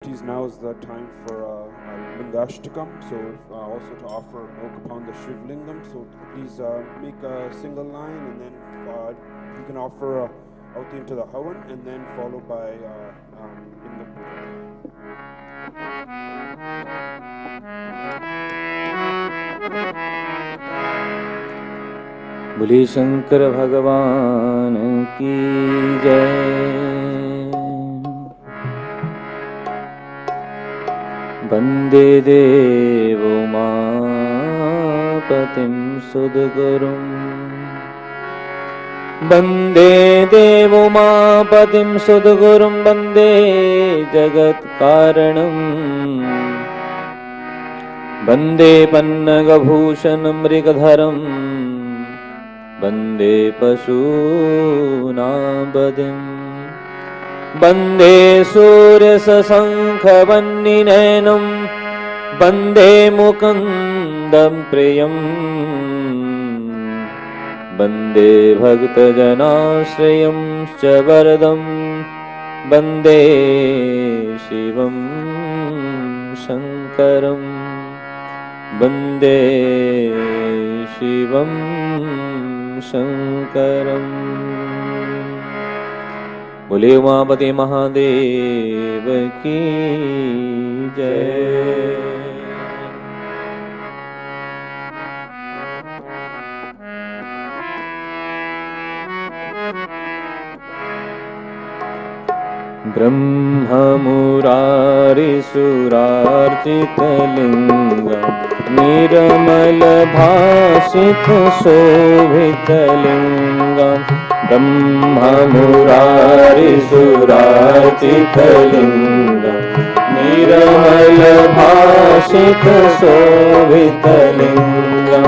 Now is the time for Lingashtakam, so also to offer milk upon the Shiv Lingam. So please make a single line, and then you can offer out into the Havan, and then followed by Lingam Puja. बोले शंकर भगवान की जय। वंदे देवो मापतिं सुदगुरुं, वंदे देवो मापतिं सुदगुरुं, वंदे जगत्कारणं, वंदे पन्नगभूषणं मृगधरम्, वंदे पशूनां वदिं, वंदे सूर्यशशंखवह्निनयनं, वंदे मुकुन्दं प्रियं, वंदे भक्तजनाश्रयं च वरदं, वंदे शिवं शङ्करं, वंदे शिवं शंकरम्। बोले उमापति महादेव की जय। ब्रह्ममुरारिसुरार्चितलिङ्गं, निर्मलभासितशोभितलिङ्गं, ब्रह्ममुरारिसुरार्चितलिङ्गं, निर्मलभासितशोभितलिङ्गं,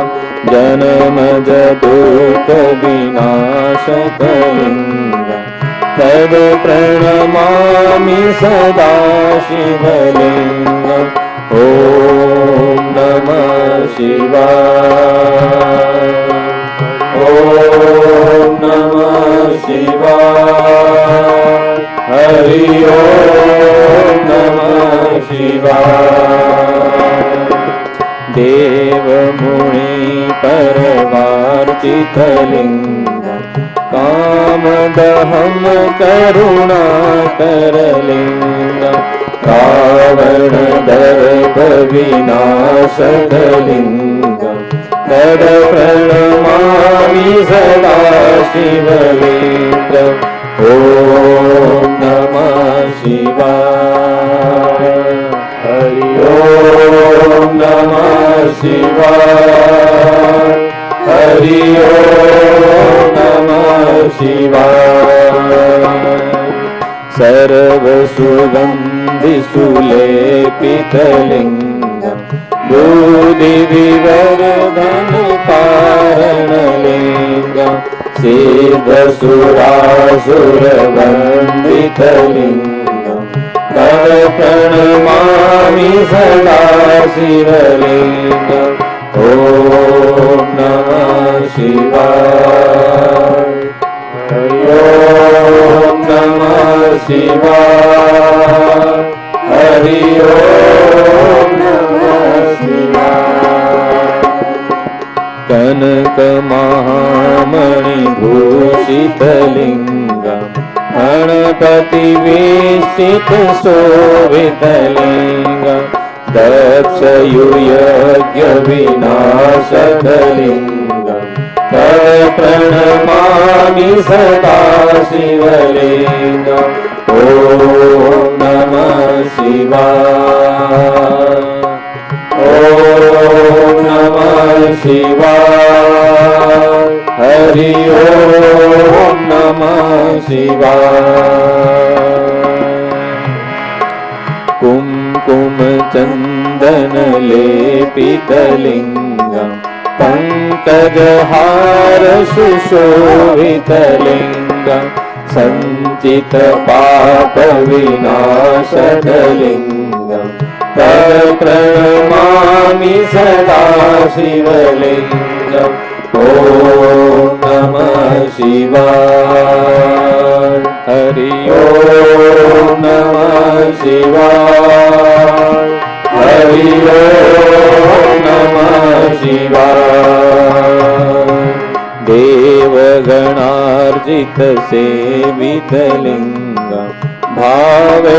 जनमजदुःखविनाशकलिङ्गं, तद् प्रणमामि सदा शिवलिङ्गम्। ॐ नमः शिवाय, ॐ नमः शिवाय, हरि ॐ नमः शिवाय। देवमुनि परवार्चितलिङ्गम्, कामदहं करुणाकरलिङ्गं, रावणदर्पविनाशकलिङ्गं, तत्प्रणमामि सदा शिवलिङ्गम्। ॐ नमः शिवाय, हरि ॐ नमः शिवाय, हरि ॐ नमः शिवाय। सर्वसुगन्धिसुलेपितलिङ्गं, बुद्धिविवर्धनकारणलिङ्गं, सिद्धसुरासुरवन्दितलिङ्गं, तत्प्रणमामि सदा शिवलिङ्गम्। ॐ नमः शिवाय, हरि ॐ नमः शिवाय, हरि ॐ नमः शिवाय। कनकमहामणिभूषितलिङ्गं, गणपतिवेशितशोभितलिङ्गं, दक्षयुयज्ञविनाशकलिङ्गं, तत्प्रणमामि सदा शिवलिङ्गम्। ॐ नमः शिवाय, ॐ नमः शिवाय, हरि ॐ नमः शिवाय। कुङ्कुमचन्दनलेपितलिङ्गं, पङ्कजहार सुशोभितलिङ्गं, सञ्चितपापविनाशकलिङ्गं, तत्प्रणमामि सदा शिवलिङ्गम्। ॐ नमः शिवाय, हरि ॐ नमः शिवाय हरि ओम नमः शिवाय देवगणार्जित सेवितलिङ्गं भावैर्भक्तिभिरेव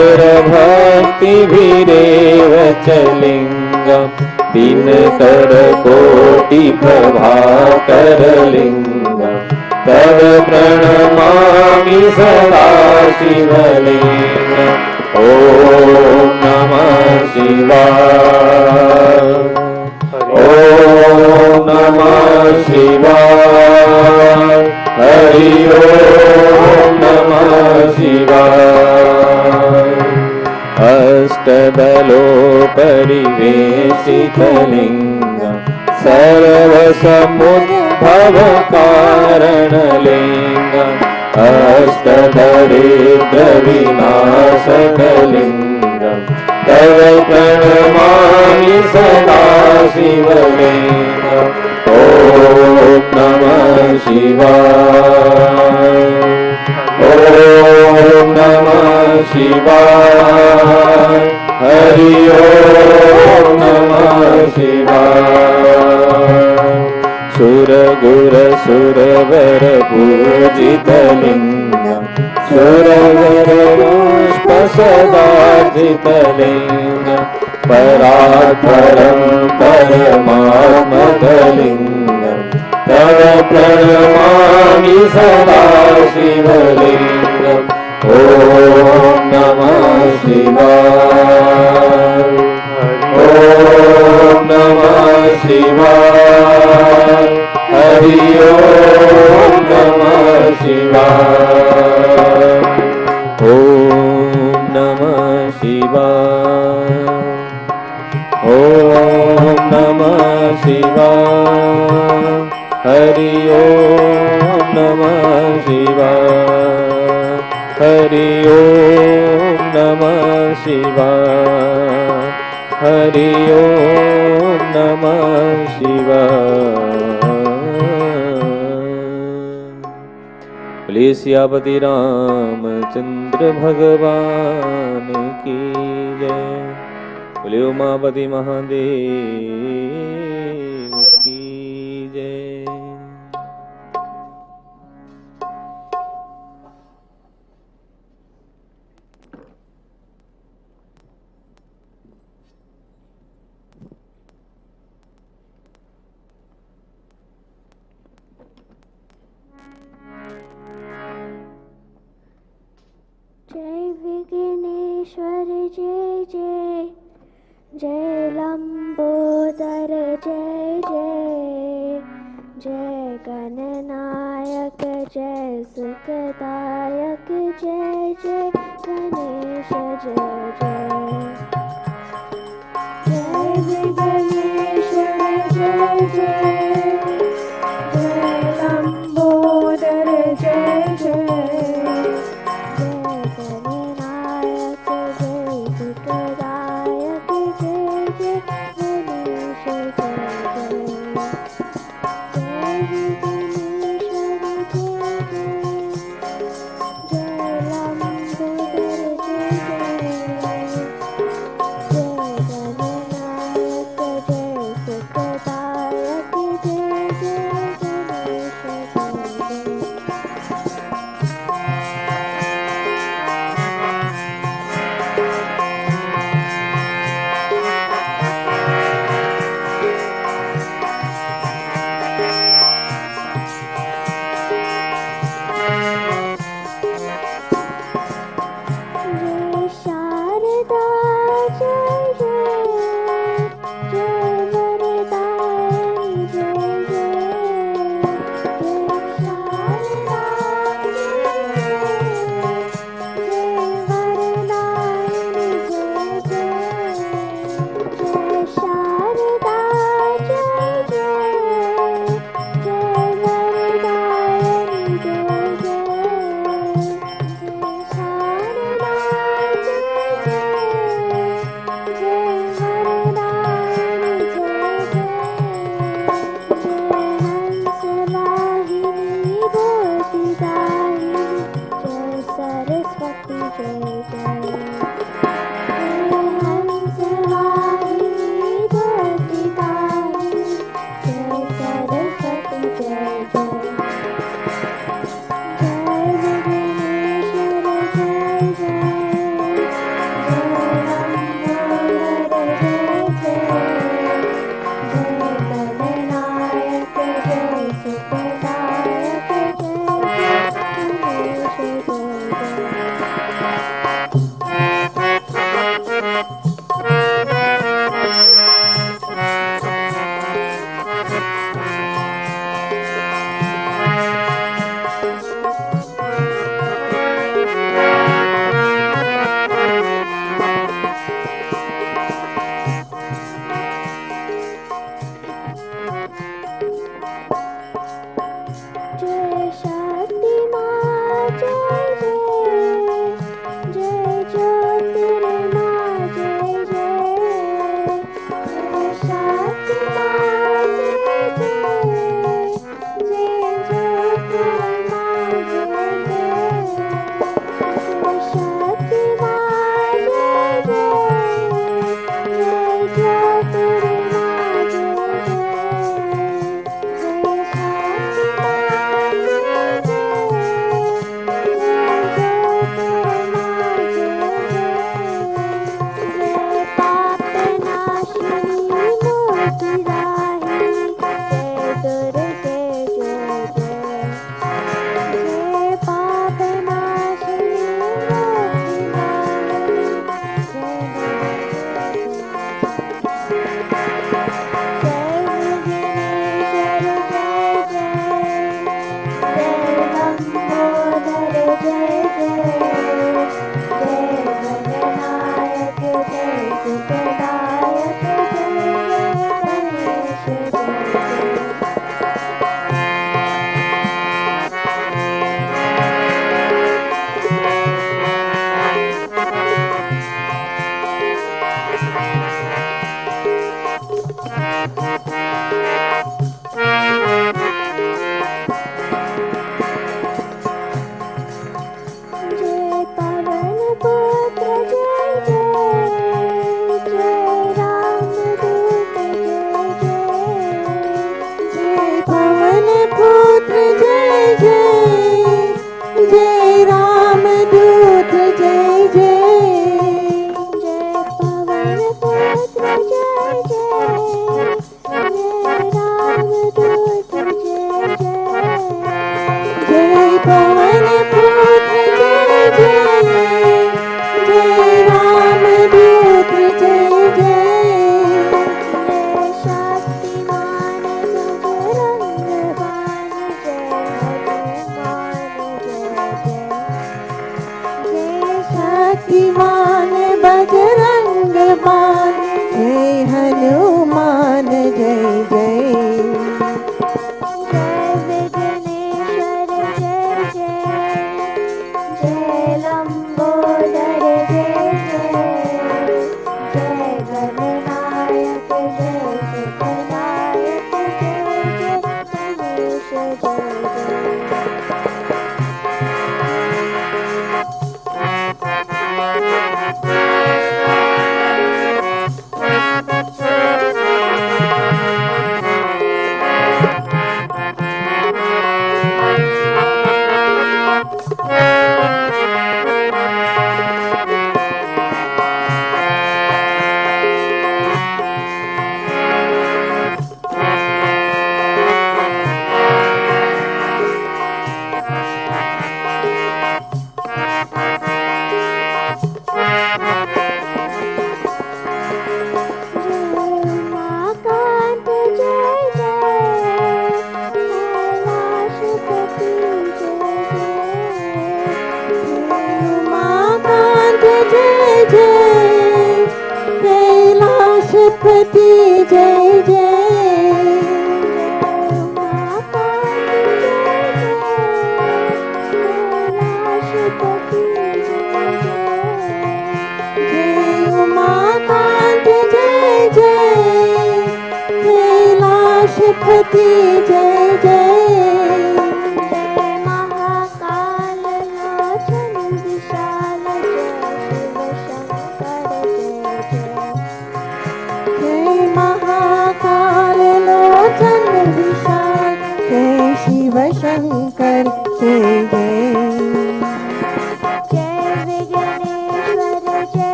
च लिङ्गं दिनकरकोटिप्रभाकरलिङ्गं तव प्रणमामि सदा शिवलिङ्गम् ॐ नमः शिवाय ॐ नमः शिवाय हरि ओम नमः शिवाय अष्टदलोपरिवेशितलिङ्गं सर्वसमुद्भवकारणलिङ्गम् अष्टदरिद्रविनाशकलिङ्गं तव प्रणमामि सदा शिवलिङ्गम् ॐ नमः शिवाय ॐ नमः शिवाय हरि ओम नमः शिवाय सुरगुरसुरवर पूजितलिङ्गं सुरगरुष्पसदार्जितलिङ्गं परात्परं परमात्मकलिङ्गं तव प्रणमामि सदा शिवलिङ्गम् ॐ नमः शिवाय ॐ नमः शिवाय हरि ओम नमः शिवाय ॐ नमः शिवाय ॐ नमः शिवाय हरि ओम नमः शिवाय हरि ओम नमः शिवाय हरि ओम नमः शिवाय बोलिए सियापति रामचंद्र भगवान की जय बोलिए उमापति महादेव की जय जय विघ्नेश्वर जय जय जय लंबोदर जय जय जय गणनायक जय सुखदायक जय जय गणेश जय जय जय विघ्नेश्वर जय जय जय लंबोदर जय जय जय सुखदायक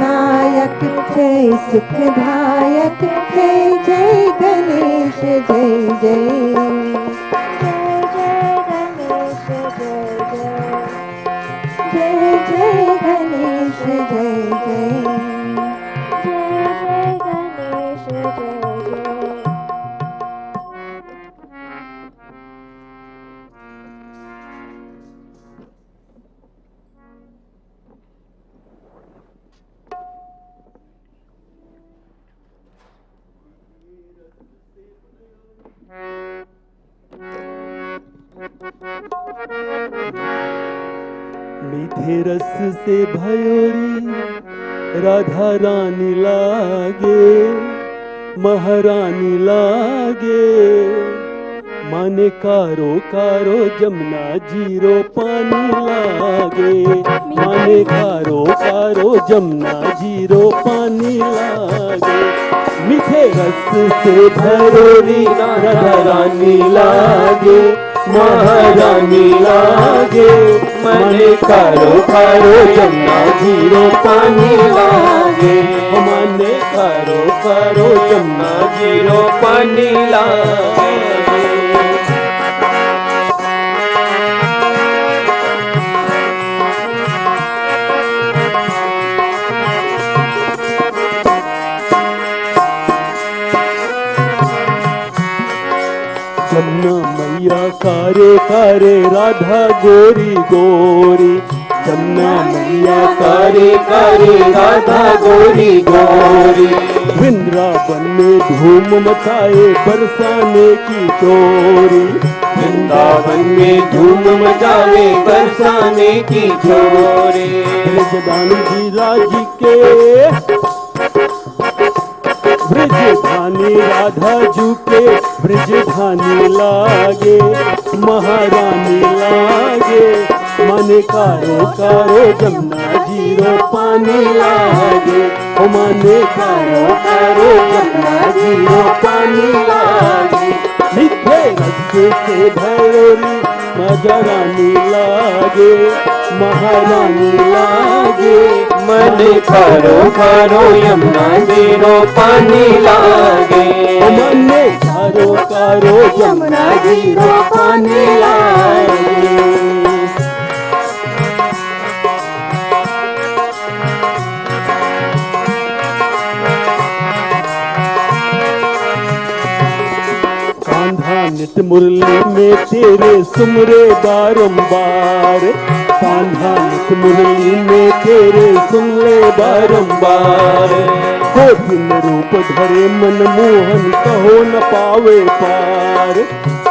जय जय सुखदायक जय जय गणेश जय जय जय जय गणेश जय जय मीठे रस से भयोरी राधा रानी लागे, महारानी लागे। माने कारो कारो जमुना जीरो पानी लागे, माने कारो कारो जमुना जीरो पानी लागे। मीठे रस से भयोरी राधा रानी लागे, महारानी लागे। मने कारो कारो जमुना जीरो पानी लागे, मने कारो कारो जमुना जीरो पानी लागे। जमुना मैया कारे कारे राधा गोरी गोरी, जमुना मैया कारे कारे राधा गोरी गोरी। वृंदावन में धूम मचाए बरसाने की चोरी, वृंदावन में धूम मचावे बरसाने की चोरी। ब्रजदानी जी राजी के ब्रजधानी राधा जू के ब्रजधानी लागे, महारानी लागे। माने कारो कारो जमुना जीरो पानी लागे, ओ माने कारो कारो जमुना जीरो पानी लागे। मीठे रस से भरोरी मजा रानी लागे, महारानी लागे। मन खारो खारो यमुना जीरो पानी लागे, मन कारो कारो जमुना जीरो पानी लागे। कांधा नित मुरली में तेरे सुमरे बारंबार, कान्हा नित मुरली में तेरे सुमले बारंबार। हो दिन रूप धरे मन मोहन कहो न पावे पार,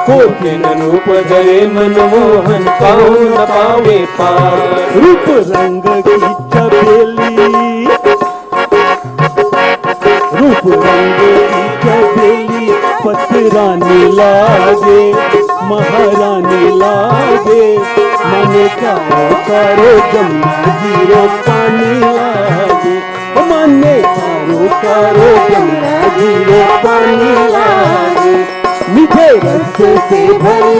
को दिन रूप धरे मन मोहन कहो न पावे पार। रूप रंग की चबेली, रूप रंग की चबेली पतरानी लागे, महारानी लागे। मन कारो कारो जमुना जीरो पानी लागे, मन कारो कारो जमुना जीरो पानी लागे। मीठे रस से भरी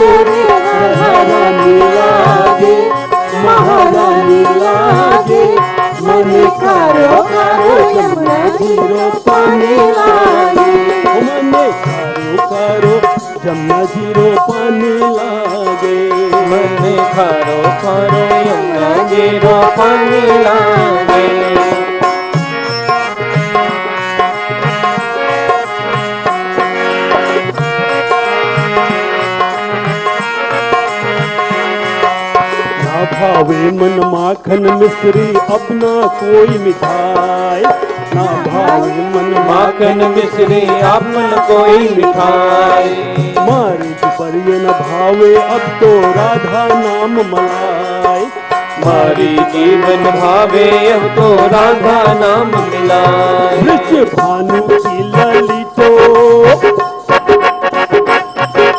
महारानी लागे, महारानी लागे। मन कारो कारो जमुना जीरो पानी लागे, मन कारो कारो जमुना जीरो पानी लागे। मन खारो खारो यमुना जीरो पानी लागे। ना भावे मन माखन मिश्री अपना कोई मिठाई, ना भावे मन माखन मिश्री आपन कोई मिठाई। मारे पर ये न भावे अब तो राधा नाम मलाई, मारी जीवन भावे अब तो राधा नाम मिलाए। वृक्ष भानु की ललितो,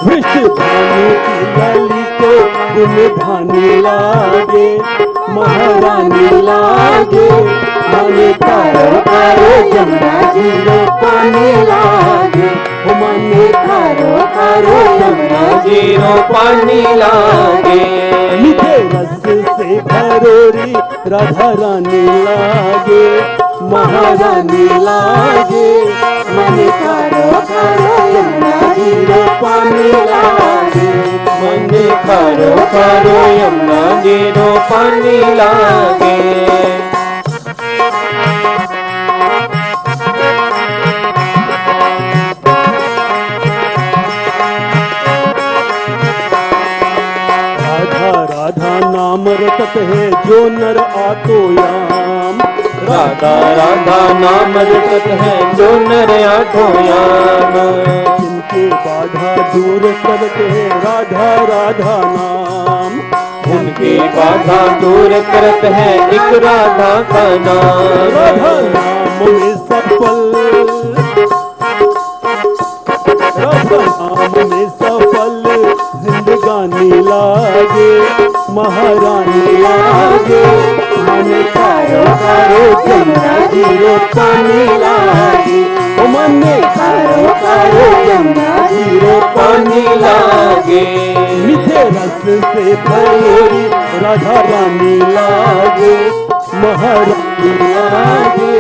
वृक्ष भानु की ललितो गुण धानी लागे, महारानी लागे। माने कारो कारो जमुना जीरो पानी लागे, माने कारो कारो जमुना जीरो पानी लागे। मीठे रस से भरोरी राधा रानी लागे, महारानी लागे। माने कारो कारो जमुना जीरो पानी लागे, मन खारो खारो यमुना जीरो पानी लागे। राधा नाम रटत है जो नर आतो याम, राधा राधा नाम रटत है जो नर आठो याम। जिनके बाधा दूर करते है राधा राधा नाम, उनकी बाधा दूर करत है एक राधा का नाम। राधा नाम में सफल, राधा नाम में सफल जिंदगानी लागे, महारानी लागे। मन कारो कारो जमुना जीरो पानी लागे, मन कारो कारो जमुना जीरो पानी लागे। मीठे रस से भरी राधा रानी लागे, महारानी लागे।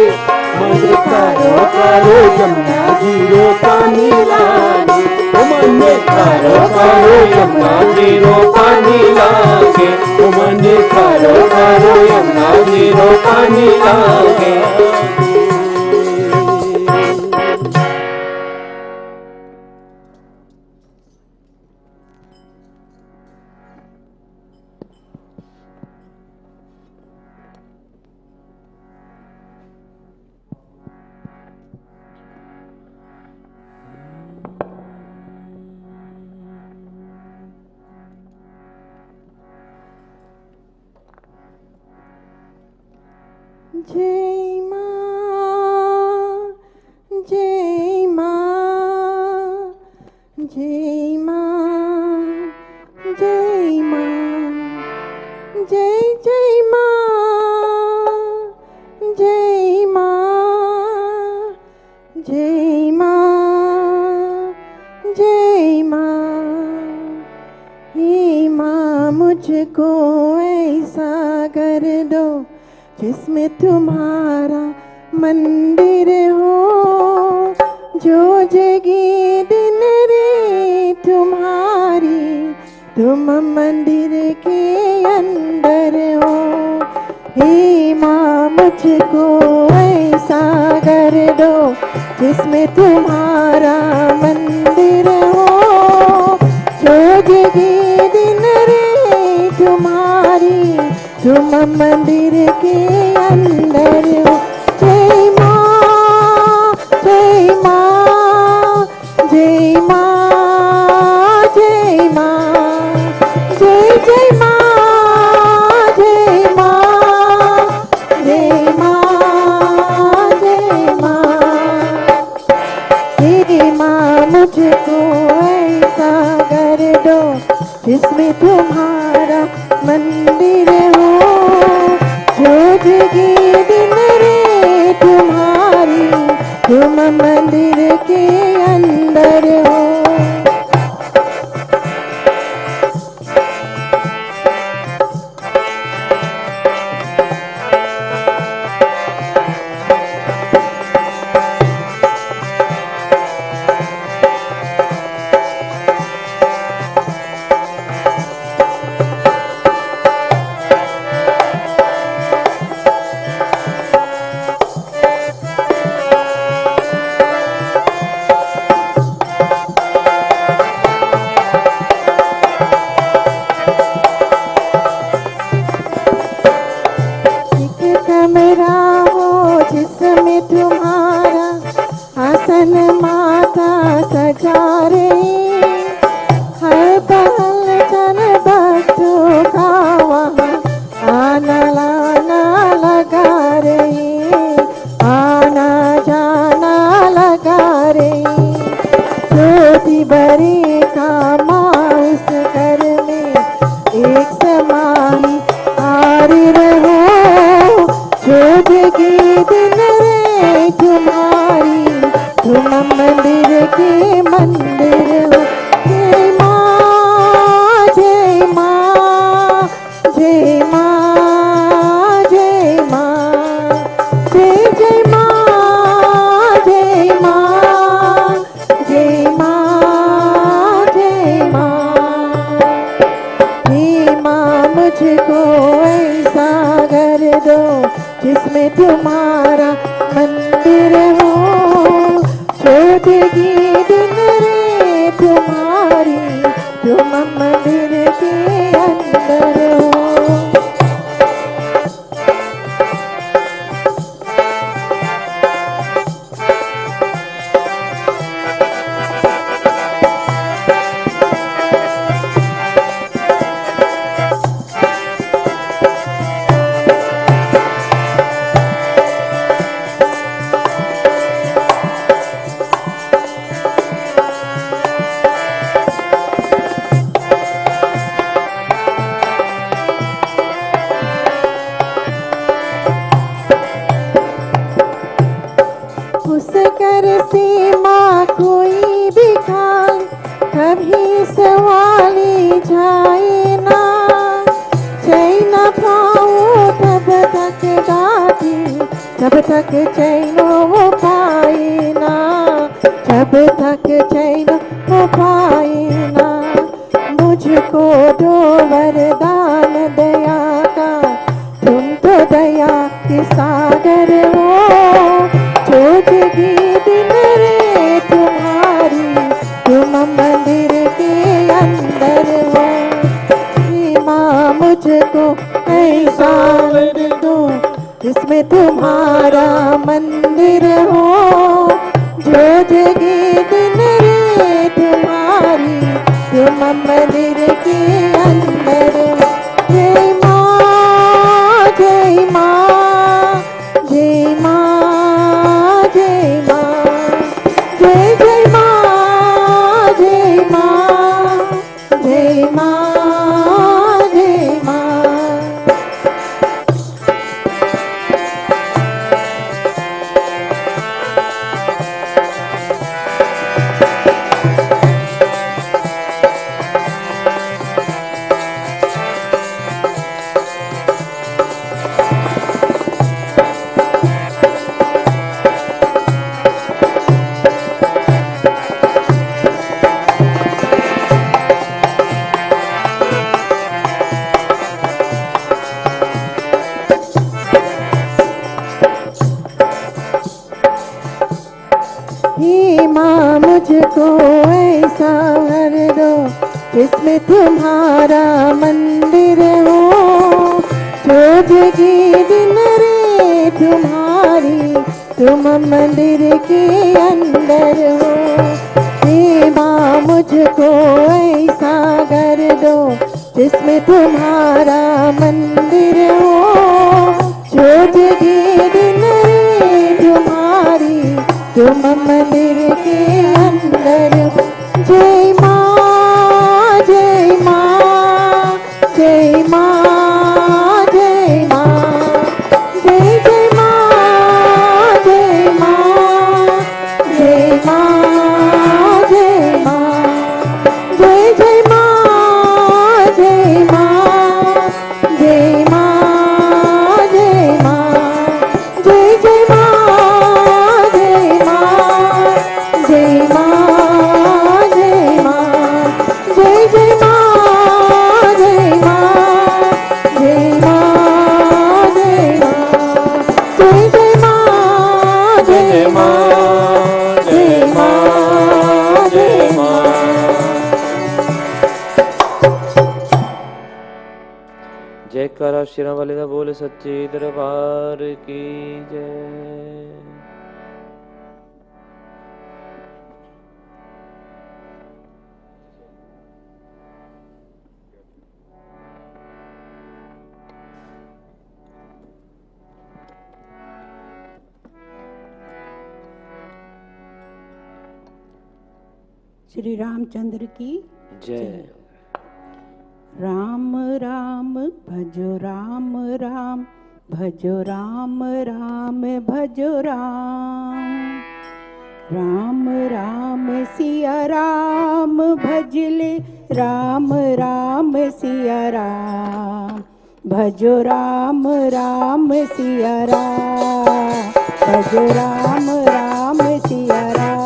मन कारो कारो जमुना जीरो पानी लागे, मन कारो कारो यमुना जीरो पानी लागे। मन खारो खारो यमुना जीरो पानी लागे। जय माँ, जय माँ, जय माँ, जय माँ, जय जय माँ, जय माँ, जय माँ, जय माँ। हे माँ, मुझको ऐसा कर दो जिसमें तुम्हारा मंदिर हो, जो जगे दिन रे तुम्हारी, तुम मंदिर के अंदर हो। हे माँ, मुझको ऐसा कर दो जिसमें तुम्हारा मंदिर हो, जो जगे दिन रे तुम्हारी, तुम मंदिर के अंदर हो। जय माँ, जय माँ, जय माँ, जय माँ, जय जय माँ, जय माँ, जय माँ, जय माँ। हे माँ, मुझको ऐसा कर दो जिसमें तुम्हारा मंदिर हो, जो जगे दिन रे तुम्हारी, तुम मंदिर के अंदर हो। कमरा हो जिसमें तुम्हारा आसन माता सजा रही, हर पल चल भक्तों का वहाँ आना लाना लगा रही, आना जाना लगा रही। ज्योति बड़ी का माँ उस घर में एक समाही आरी रहो, जो जगे दिन रे तुम्हारी, तुम मंदिर के मंदिर हो। जय माँ, जय माँ, जय माँ, जय माँ, जय जय माँ, जय माँ, जय माँ, जय माँ। हे माँ, मुझको ऐसा कर दो जिसमें तुम्हारा मंदिर हो, जो जगे दिन रे तुम्हारी, तुम मंदिर के अंदर हो। उस कर से माँ कोई भी खाए, कभी सवाली जाए ना, चैन पाओ तब तक दादी, जब तक चैन वो पाए ना, जब तक चैन वो पाए ना। मुझको दो वरदान दया का, तुम तो दया के सागर हो, जो जगे दिन रे तुम्हारी, तुम मंदिर के अंदर हो। हे माँ, मुझको ऐसा कर दो जिसमें तुम्हारा मंदिर हो, जो जगे दिन रे तुम्हारी, तुम मंदिर के अंदर हो। जय माँ, जय माँ, जिसमें तुम्हारा मंदिर हो। जोजगी दिन रे तुम्हारी, तुम मंदिर के अंदर हो। देवा मुझको ऐसा घर दो जिसमें तुम्हारा मंदिर हो। जोजगी दिन रे तुम्हारी, तुम मंदिर के अंदर हो। जय माँ जय माँ जय माँ जय माँ, जय जय माँ जय माँ जय माँ जय माँ, जय जय माँ जय माँ जय माँ जय माँ, जय जय माँ जय माँ जय माँ जय माँ, जय जय माँ जय माँ जय माँ जय माँ, जय जय माँ जय माँ जय माँ जय माँ। जयकारा शेरा वाले दा बोल सच्चे दरबार की जय। श्री रामचंद्र की जय। राम राम भजो राम राम, भजो राम राम भजो राम। राम राम सिया राम भजले, राम राम सिया राम। भजो राम राम सिया राम, भजो राम राम सिया राम।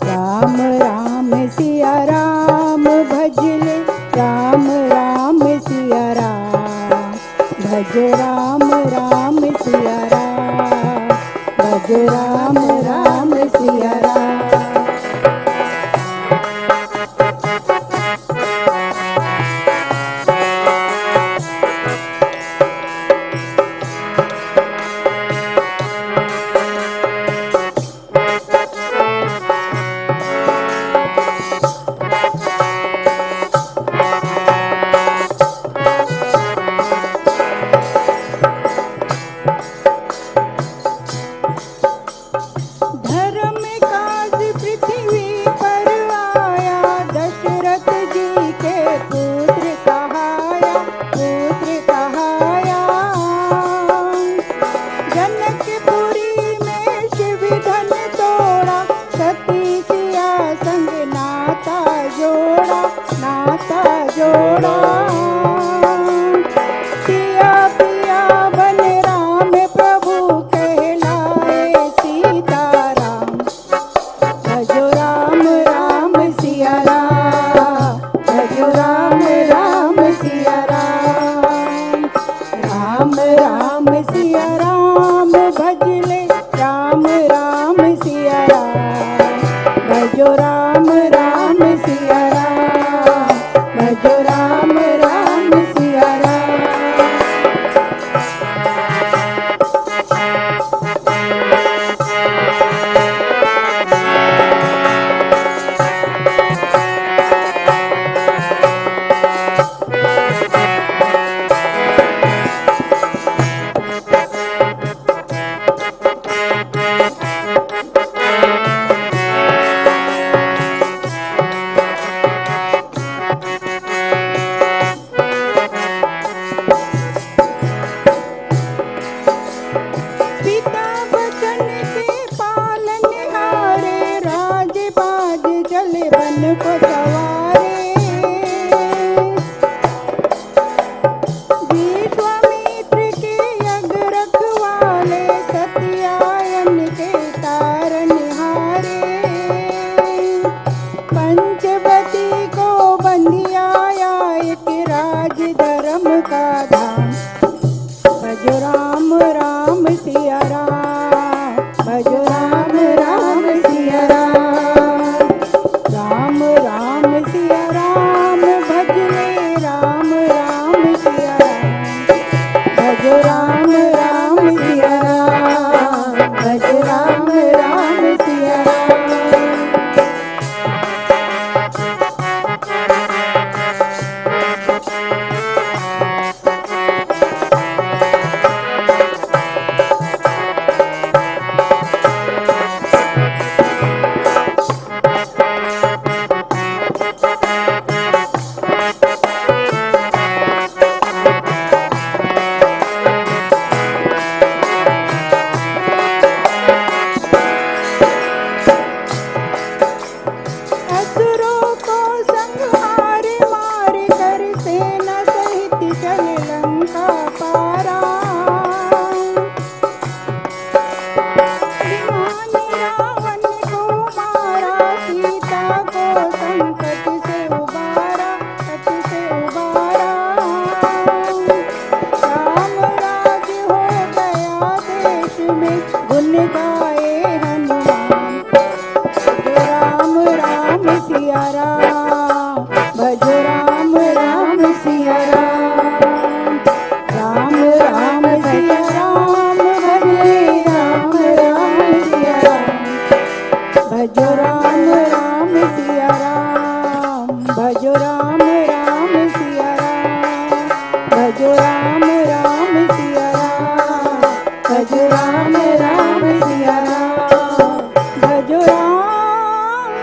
राम राम सिया राम भजले, राम राम सिया राम। भजो राम राम सिया राम, भजो राम राम सिया राम। धर्म काज पृथ्वी पर आया, दशरथ जी के पुत्र कहाया, पुत्र कहाया। जनकपुरी में शिव धन तोड़ा, सती सिया संग नाता जोड़ा, नाता जोड़ा। सिया पिया बन राम प्रभु कहलाए सीताराम। भजो राम राम सिया राम, भजो राम राम सिया राम। राम राम सिया राम भजले, राम राम सिया राम। भजो राम राम सिया राम, भजो राम राम सिया राम। पिता वचन के पालन हारे, राज बाज चले बन को सवारे। विश्वामित्र के यज्ञ रखवाले, सत्यायन के तारन हारे। पंचवती को बंधियाया एक राज धर्म का धाम। भजो राम राम सिया राम, भजो राम राम सिया राम। राम राम सिया असुरों को संहार मार कर सेना सहित चल लंका पारा। विमान रावण को मारा, सीता को संकट से उबारा, कट से उबारा। राम राज हो गया देश में, गुन गाए हनुमान। राम राम सिया राम, भज राम राम सिया राम। राम राम सिया राम, भज राम राम सिया राम। भज राम राम सिया राम, भज राम राम सिया राम। भज राम राम सिया राम, भज राम राम सिया राम। भज राम,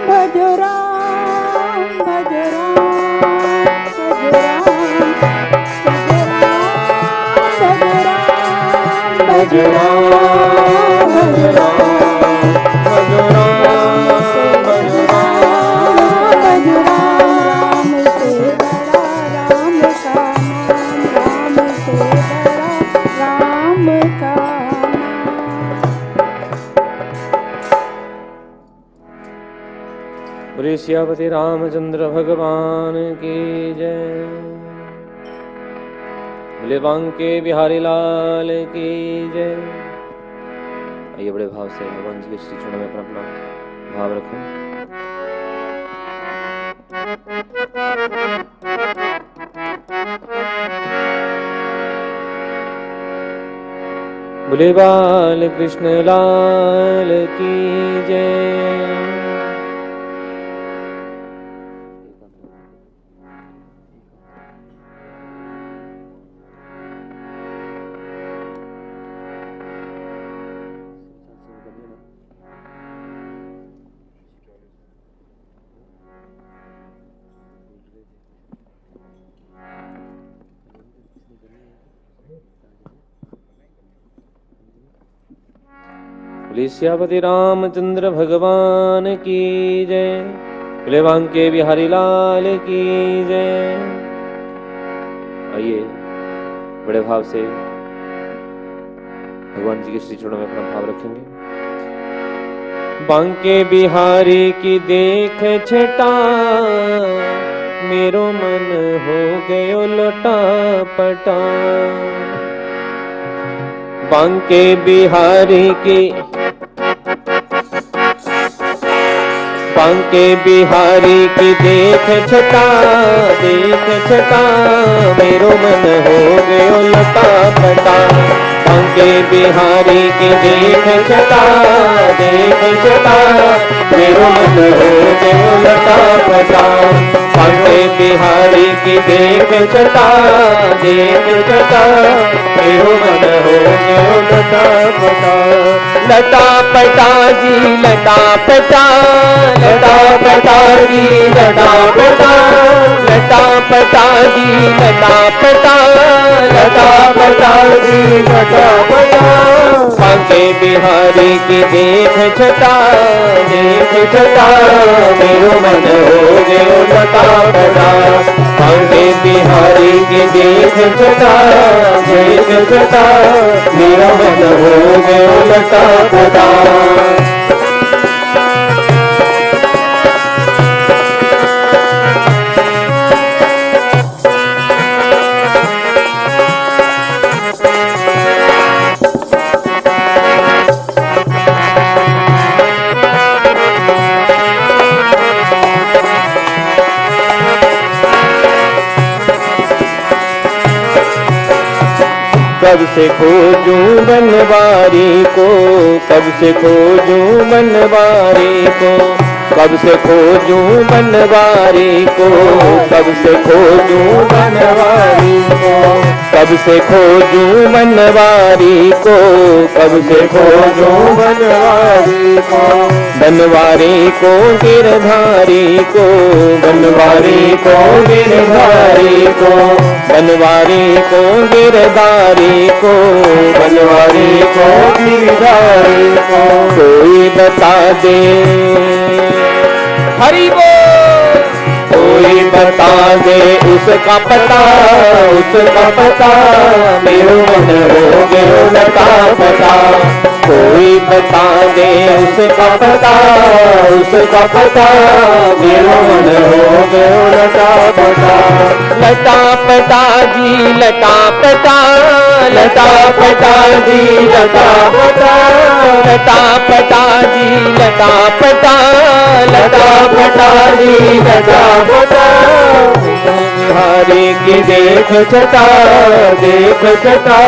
भज राम, भज राम, भज राम, भज राम, भज राम, भज राम, भज राम, भज राम, भज राम। राम से बड़ा राम का नाम, राम से बड़ा राम का बोले सियापति रामचंद्र भगवान की जय। बोले बांके बिहारी लाल की जय। आइए बड़े भाव से भगवान जी के श्री चरणों में अपना अपना भाव रखें। बोले बाल कृष्ण लाल की जय। बोले सियापति रामचंद्र भगवान की जय। बोले बांके बिहारी लाल की जय। आइए बड़े भाव से भगवान जी के श्री चरणों में अपना भाव रखेंगे। बांके बिहारी की देख छटा, मेरो मन हो गयो लोटा पटा। बांके बिहारी की, बांके बिहारी की देख छटा, देख छटा, मेरो मन हो गयो लटा पटा। बांके बिहारी की देख छटा, देख छटा, मेरो मन हो गयो लटा पटा। बांके बिहारी की देख छटा, देख छटा, मेरो मन हो गयो लटा पटा। लटा पटा जी लटा पटा, लटा पटा जी लटा पटा, लटा पटा जी लटा पटा, लटा पटा जी लटा पटा। बांके बिहारी की देख छटा, देख छटा, मेरो मन हो गयो लटा पटा। बांके बिहारी की देख छटा, देख छटा, मेरा मन हो गयो लटा पटा। कब से खोजूं बनवारी को, कब से खोजूं बनवारी को। कब से खोजूं बनवारी को, कब से खोजूं बनवारी को, कब से खोजूं बनवारी को, कब से खोजूं बनवारी को, बनवारी को गिरधारी को, बनवारी को गिरधारी को, बनवारी को गिरधारी को, बनवारी को गिरधारी को, कोई बता दे हरि बोल, कोई बता दे उसका पता, उसका पता, मेरो मन हो गयो लता पता, कोई बता दे उसका पता, उसका पता, मेरो मन हो गयो लता पता, लता पता जी लता पता, लता पता जी लता पता, लता पता जी लता पता, लता पता जी लता पता, बिहारी की देख छटा, देख छटा,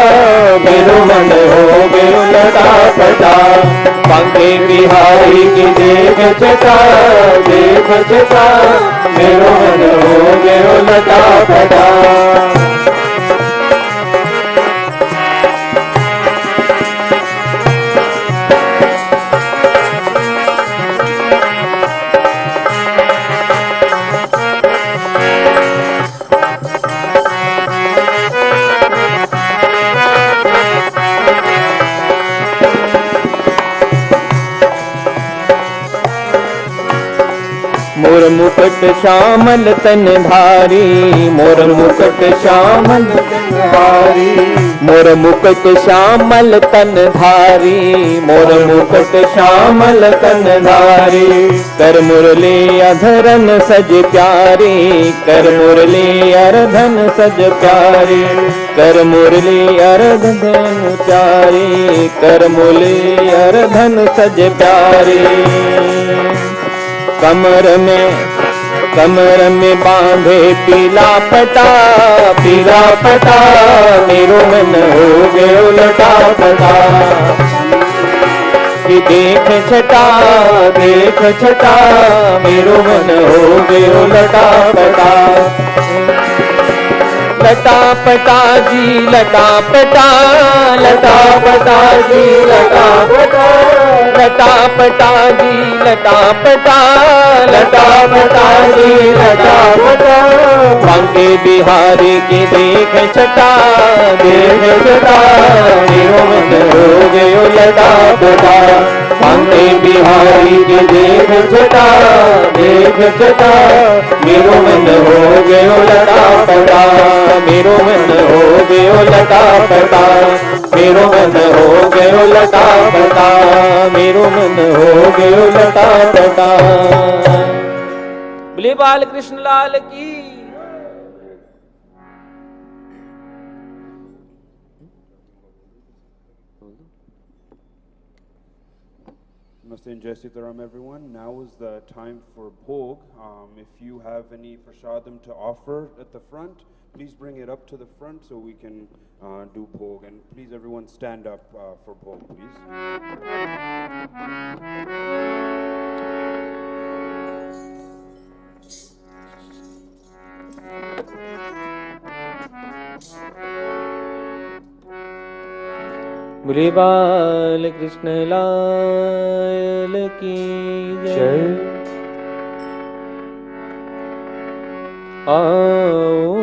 मेरो मन हो गयो लता पता, बांके बिहारी की देख छटा, देख छटा, मेरो मन हो गयो लता पता। मोर मुकुट श्यामल तन धारी, मोर मुकुट श्यामल तन धारी, मोर मुकुट श्यामल तन धारी, मोर मुकुट श्यामल तन धारी, कर मुरली अधरन सज प्यारी, कर मुरली अरधन सज प्यारी, कर मुरली अरधन प्यारी, कर मुरली अरधन सज प्यारी, कमर में बांधे पीला पटा, पीला पटा, मेरो मन हो गयो लटा पटा, कि देख छटा, देख छटा, मेरो मन हो गयो लटा पटा, लटा पटा जी लटा पटा, लटा पटा जी लटा पटा, लटा पटा जी लटा पटा, लटा पटा जी लटा पटा, बांके बिहारी की देख छटा, देख छटा, मेरो मन हो गयो लटा पटा, बांके बिहारी की देख छटा, देख छटा, मेरो मन हो गयो लटा पटा, मेरो मन हो गयो लटा पटा, मेरो मन हो गयो लटा पटा, मेरो मन हो गयो लटा पटा। बोले बाल कृष्ण लाल की। Namaste and Jai Sitaram, everyone. Now is the time for Bhog. If you have any prasadam to offer at the front, please bring it up to the front so we can do Bhog. And please, everyone, stand up for Bhog, please. बोले बाल कृष्ण लाल की जय। आओ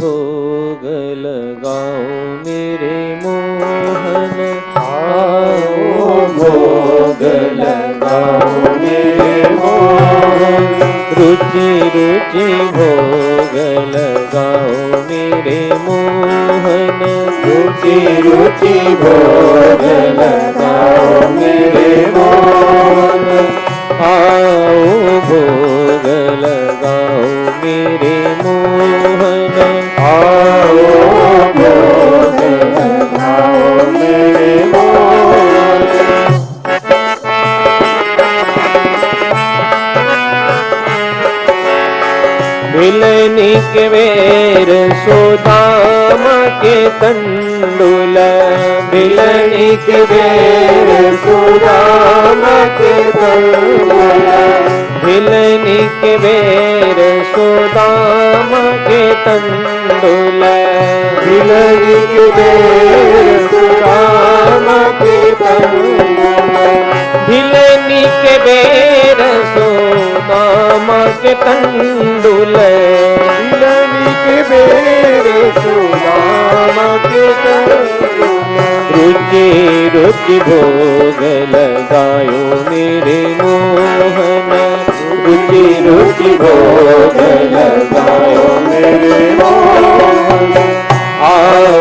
भोग लगाओ मेरे मोहन, आओ भोग लगाओ मेरे मोहन, रुचि रुचि भोग लगाओ मेरे मोहन, रुचि रुचि भोग लगाओ मेरे मोहन, आओ भोग लगाओ मेरे मोहन, आओ भोग लगाओ मेरे मोहन। भिलनी के वेर सुदामा के तंडुल, भिलनी के वेर सुदामा के तंडुल, भिलनी के वेर सुदामा के तंडुल, भिलनी के वेर सुदामा के तंडुल, भिलनी के वेर सुदामा के तंडुल, भिलनी के वेर सुदामा के तंडुल, रुचि रुचि भोग लगायो मेरे मोहन, रुचि रुचि भोग लगायो मेरे मोहन, आओ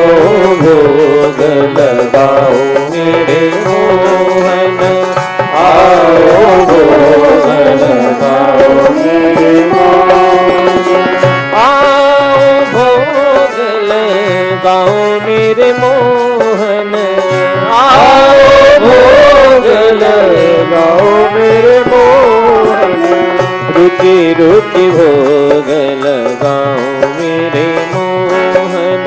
भोग लगाओ मेरे मोहन, आओ भोग लगाओ मेरे मोहन, आओ भोग लगाओ मेरे मोहन, आओ भोग लगाओ मेरे मोहन, रुचि रुचि भोग लगाओ मेरे मोहन,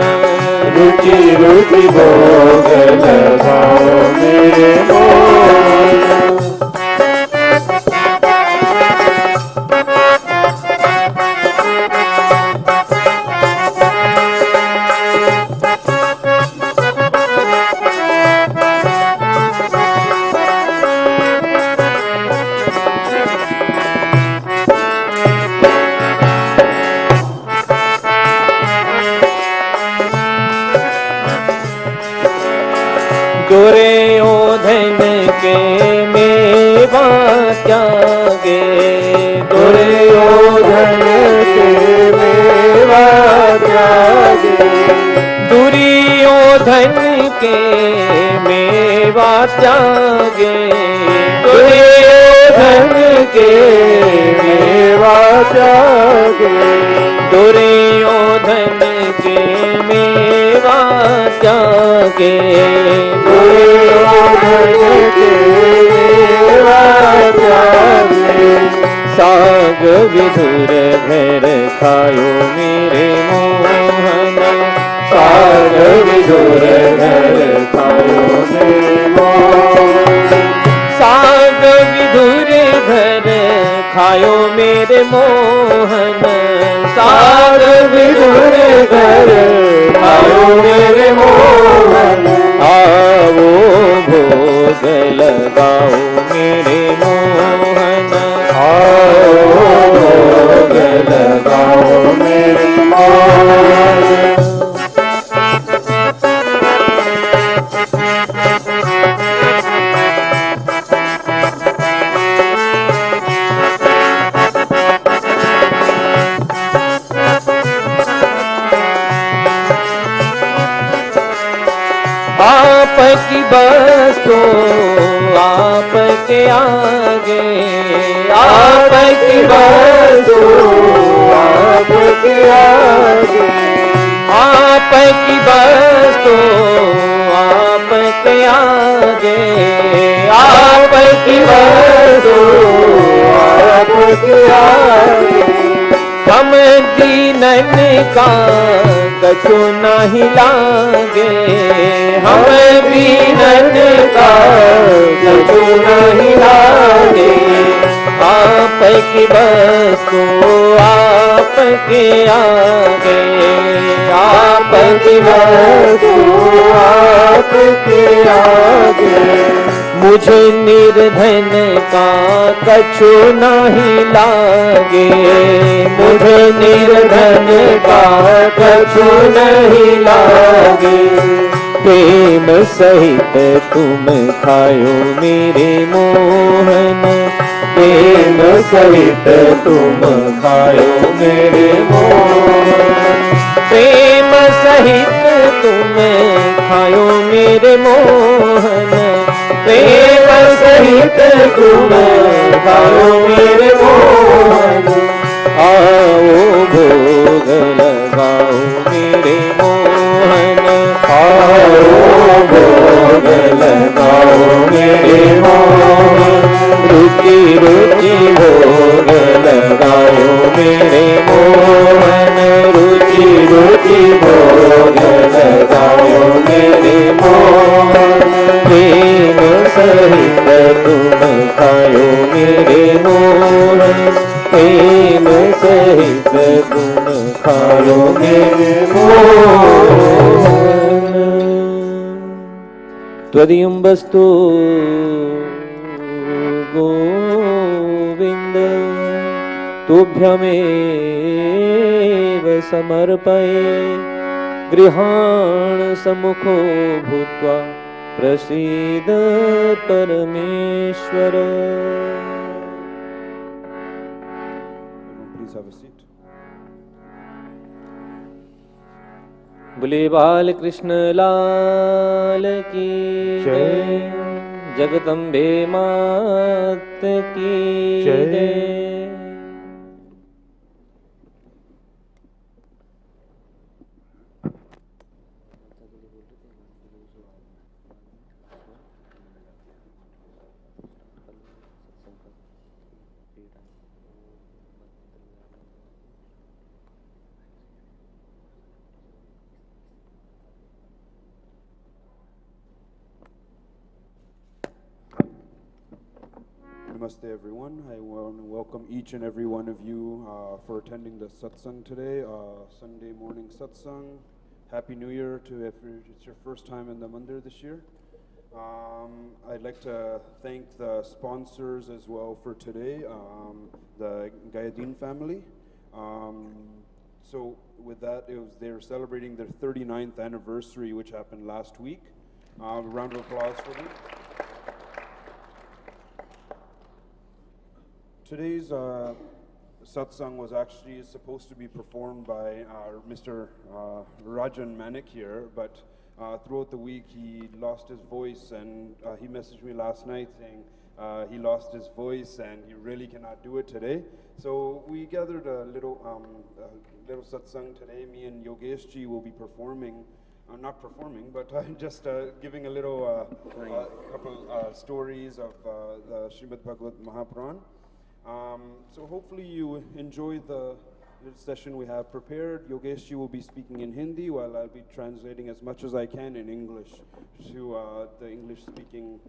रुचि रुचि भोग लगाओ मेरे मोहन। दुर्योधन के मेवा त्यागे, दुर्योधन के मेवा त्यागे, दुर्योधन के मेवा त्यागे, दुर्योधन के मेवा त्यागे, दुर्योधन के मेवा त्यागे, दुर्योधन के मेवा त्यागे, साग विधुर घर खायो मेरे मोहन, साग विधुर घर खायो मेरे मोहन, साग विधुर घर खायो मेरे मोहन, साग विधुर घर खायो मेरे मोहन, आओ भोग लगाओ मेरे मोहन, आओ भोग लगाओ मेरे मोहन। आपकी बसो आपके आगे, आपकी बसो आपके आगे, आपकी बसो आपके आगे, आपकी बसो आपके आगे, हम दीनन का कछु नहीं लागे, हम दीनन का कछु नहीं लागे, आपकी बसो आपके आगे, आपकी बसो आपके आगे, मुझे निर्धन का कछु नहीं लागे, मुझे निर्धन का कछु नहीं लागे, प्रेम सहित तुम खायो मेरे मोहन, प्रेम सहित तुम खायो मेरे मोहन, प्रेम सहित तुम खायो मेरे मोहन, प्रेम सहित तुम खाओ मेरे मोहन, आओ भोग लगाओ मेरे मोहन, आओ भोग लगाओ मेरे मोहन, रुचि रुचि भोग लगाओ मेरे मोहन, की भोग लगायो मेरे मोहन, प्रेम सहित तुम खायो मेरे मोहन, प्रेम सहित तुम खायो मेरे मोहन। त्वदीयं वस्तु गोविंद तुभ्यमेव समर्पये, गृहाण सम्मुखो भूत्वा प्रसीद परमेश्वर। Please have a seat. बोले बाल कृष्ण लाल की जय, जगदम्बे मात की जय। Namaste everyone. I want to welcome each and every one of you for attending the satsang today, Sunday morning satsang. Happy New Year to if it's your first time in the mandir this year. I'd like to thank the sponsors as well for today, the Gayadin family. So with that, they're celebrating their 39th anniversary, which happened last week. A round of applause for them. Today's satsang was actually supposed to be performed by Mr. Rajan Manik here, but throughout the week he lost his voice, and he messaged me last night saying he lost his voice and he really cannot do it today. So we gathered a little satsang today. Me and Yogesh ji will be performing. Not performing, but just giving a little couple stories of the Srimad Bhagavad Mahapuran. So hopefully you enjoy the little session we have prepared. Yogesh ji will be speaking in Hindi while I'll be translating as much as I can in English to the English-speaking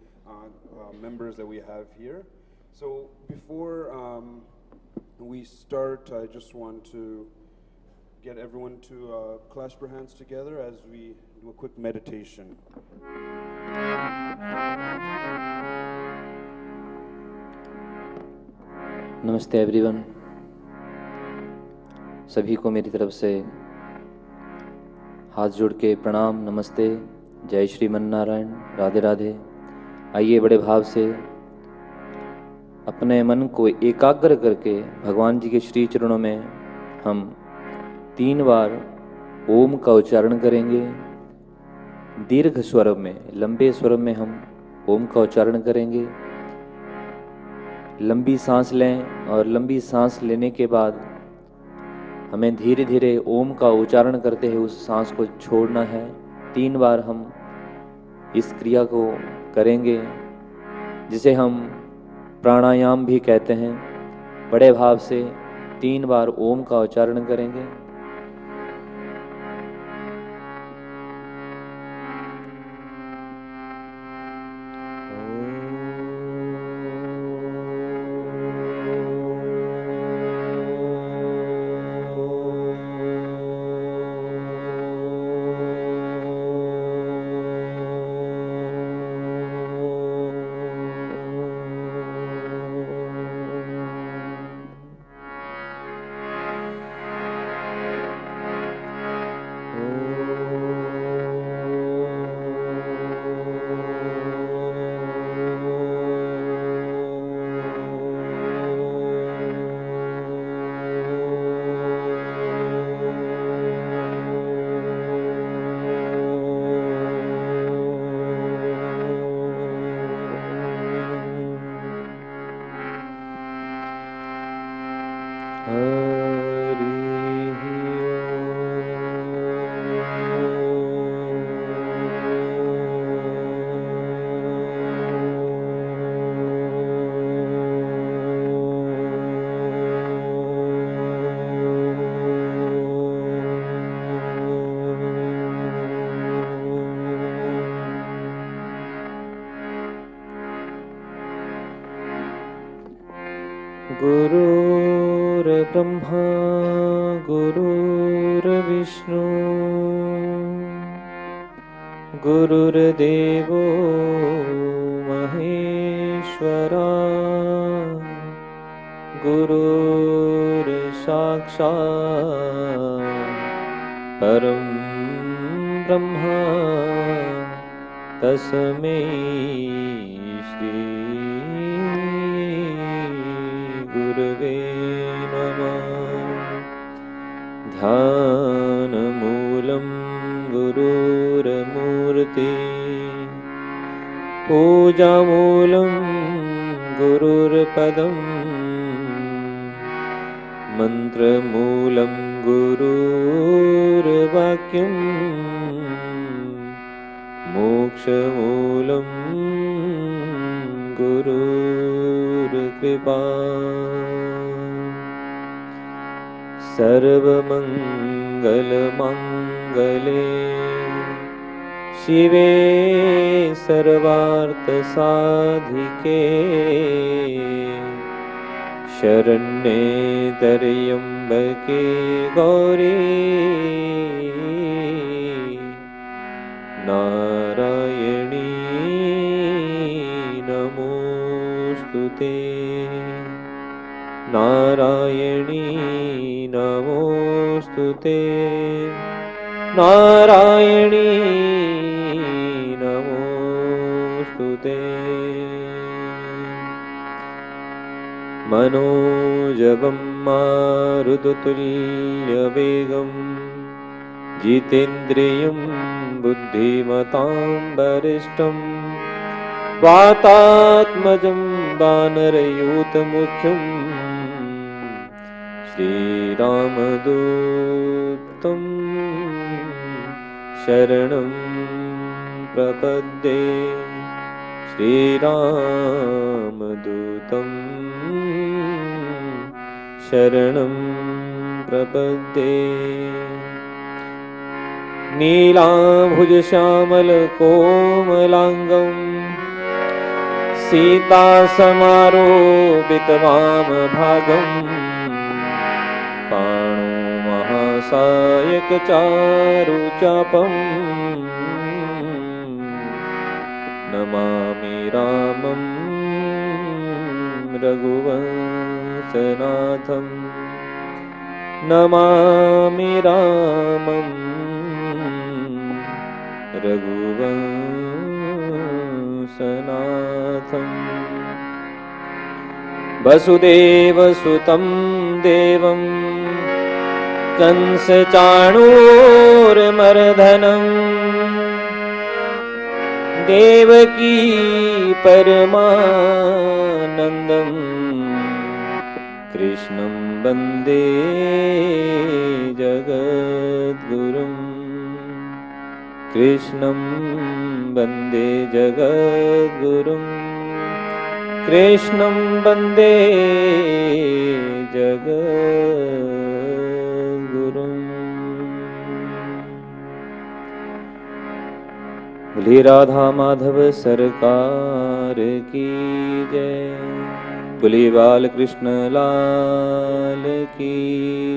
members that we have here. So before we start, I just want to get everyone to clasp your hands together as we do a quick meditation. नमस्ते everyone, सभी को मेरी तरफ से हाथ जोड़ के प्रणाम, नमस्ते, जय श्रीमन नारायण, राधे राधे। आइए बड़े भाव से अपने मन को एकाग्र करके भगवान जी के श्री चरणों में हम 3 बार ओम का उच्चारण करेंगे। दीर्घ स्वर में, लंबे स्वर में हम ओम का उच्चारण करेंगे। लंबी सांस लें और लंबी सांस लेने के बाद हमें धीरे धीरे ओम का उच्चारण करते हुए उस सांस को छोड़ना है। 3 बार हम इस क्रिया को करेंगे, जिसे हम प्राणायाम भी कहते हैं। बड़े भाव से 3 बार ओम का उच्चारण करेंगे। गुरुर्ब्रह्मा गुरुर्विष्णु गुरुर्देवो महेश्वरा गुरुर्साक्षात् परं ब्रह्मा तस्मै श्री गुरवे नमः। ध्यानमूलं गुरुर्मूर्ति पूजामूलं गुरुर्पदम् मन्त्रमूलं गुरुर्वाक्यं मोक्षमूलं गुरुर्कृपा। सर्वमङ्गलमाङ्गले शिवे सर्वार्थसाधिके शरण्ये त्र्यम्बके गौरी नारायणी नमोस्तुते नारायणी नमोस्तुते नारायणी नमोस्तुते। मनोजवं मारुततुल्यवेगं जितेन्द्रियं बुद्धिमतां वरिष्ठं वातात्मजं वानरयूथमुख्यं श्रीरामदूतं शरणं प्रपद्ये श्रीरामदूतं शरणं प्रपद्ये। नीलाभुजश्यामलकोमलाङ्गं सीतासमारोपितवामभागं पाणो महासायकचारुचापं नमामि रामं रघुवंशनाथं नमामि रामं रघुवंशनाथम्। वसुदेवसुतं देवं कंसचाणूरमर्दनं देवकी परमानन्दं कृष्णं वन्दे जगद्गुरुं कृष्णं वन्दे जगद्गुरुं कृष्णं वन्दे जगद्गुरुं। बोलिए राधा माधव सरकार की जय, बोलिए बाल कृष्ण लाल की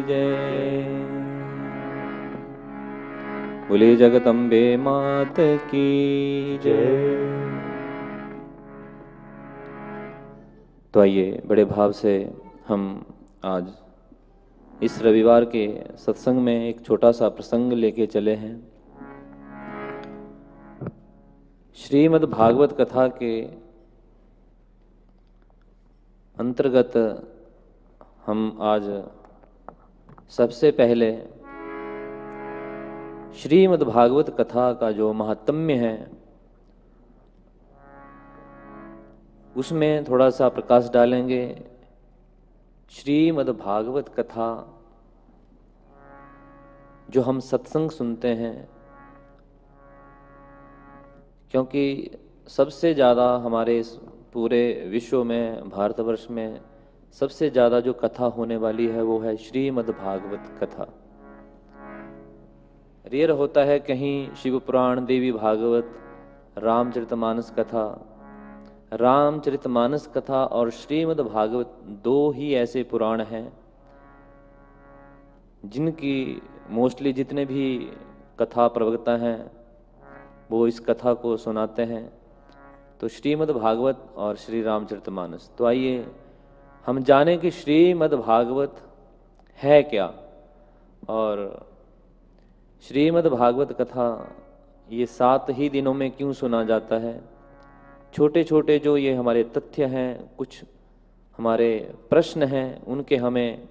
जय, बोलिए जगदम्बे मात की जय। तो आइए बड़े भाव से हम आज इस रविवार के सत्संग में एक छोटा सा प्रसंग लेके चले हैं। श्रीमद् भागवत कथा के अंतर्गत हम आज सबसे पहले श्रीमद् भागवत कथा का जो महात्म्य है उसमें थोड़ा सा प्रकाश डालेंगे। श्रीमद् भागवत कथा जो हम सत्संग सुनते हैं, क्योंकि सबसे ज़्यादा हमारे इस पूरे विश्व में, भारतवर्ष में सबसे ज़्यादा जो कथा होने वाली है वो है श्रीमद् भागवत कथा। रेयर होता है कहीं शिव पुराण, देवी भागवत, रामचरितमानस कथा, रामचरितमानस कथा और श्रीमद् भागवत दो ही ऐसे पुराण हैं जिनकी मोस्टली जितने भी कथा प्रवक्ता हैं वो इस कथा को सुनाते हैं, तो श्रीमद् भागवत और श्री रामचरितमानस। तो आइए हम जानें कि श्रीमद् भागवत है क्या और श्रीमद् भागवत कथा ये 7 ही दिनों में क्यों सुना जाता है। छोटे छोटे जो ये हमारे तथ्य हैं, कुछ हमारे प्रश्न हैं, उनके हमें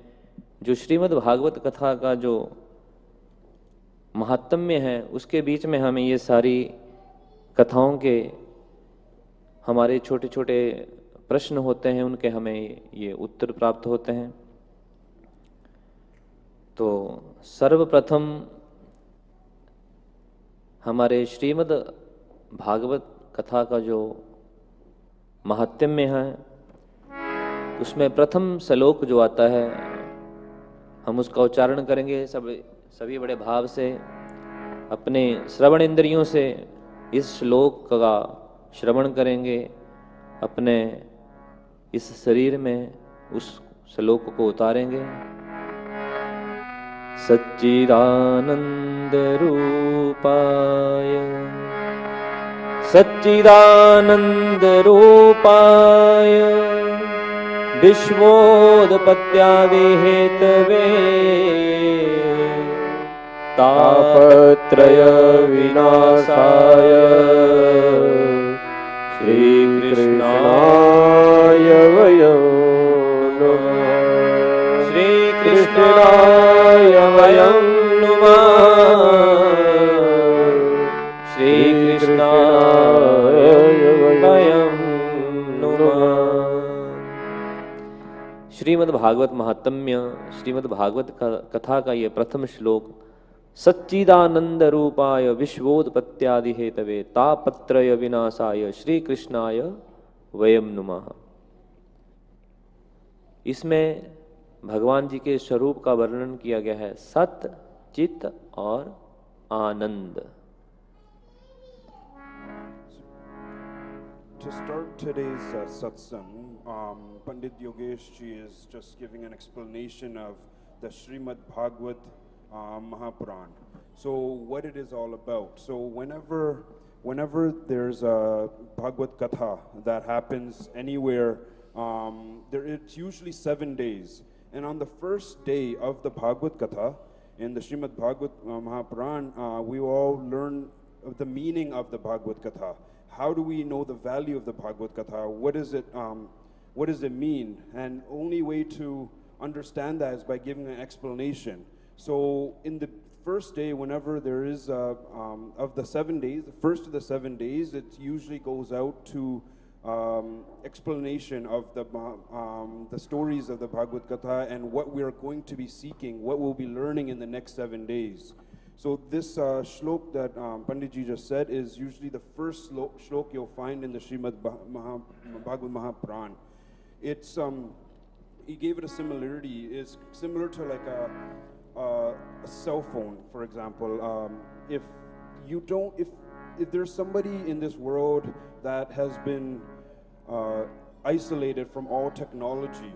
जो श्रीमद् भागवत कथा का जो महात्म्य है उसके बीच में हमें ये सारी कथाओं के हमारे छोटे छोटे प्रश्न होते हैं, उनके हमें ये उत्तर प्राप्त होते हैं। तो सर्वप्रथम हमारे श्रीमद् भागवत कथा का जो महात्म्य है उसमें प्रथम श्लोक जो आता है हम उसका उच्चारण करेंगे सभी बड़े भाव से, अपने श्रवण इंद्रियों से इस श्लोक का श्रवण करेंगे, अपने इस शरीर में उस श्लोक को उतारेंगे। सच्चिदानंद रूपाय सच्चिदानंद रूपाय विश्वोत्पत्त्यादि हेतवे तापत्रय विनाशाय श्रीकृष्णाय वयं नमः। श्रीकृष्णाय वयं नमः। श्रीकृष्णाय वयं नमः। श्रीमद् भागवत महात्म्य, श्रीमद् भागवत कथा का ये प्रथम श्लोक, सच्चिदानंद रूपाय विश्वोत्पत्त्यादि हेतवे तापत्रय विनाशाय श्री कृष्णाय वयं नुमः। इसमें भगवान जी के स्वरूप का वर्णन किया गया है, सत, चित और आनंद। To start today's satsang, Pandit Yogesh ji is just giving an explanation of the Srimad Bhagavad Mahapuran. So what it is all about. So whenever there's a Bhagavad Katha that happens anywhere, it's usually 7 days. And on the first day of the Bhagavad Katha, in the Srimad Bhagavad Mahapuran, we all learn the meaning of the Bhagavad Katha. How do we know the value of the Bhagavad Katha? What does it mean? And only way to understand that is by giving an explanation. So in the first day, whenever there is of the 7 days, the first of the 7 days, it usually goes out to explanation of the stories of the Bhagavad Katha and what we are going to be seeking, what we'll be learning in the next 7 days. So this shlok that Panditji just said is usually the first shlok you'll find in the Srimad Bhagavad Mahapuran. It's he gave it a similarity. It's similar to like a cell phone, for example. If there's somebody in this world that has been isolated from all technology,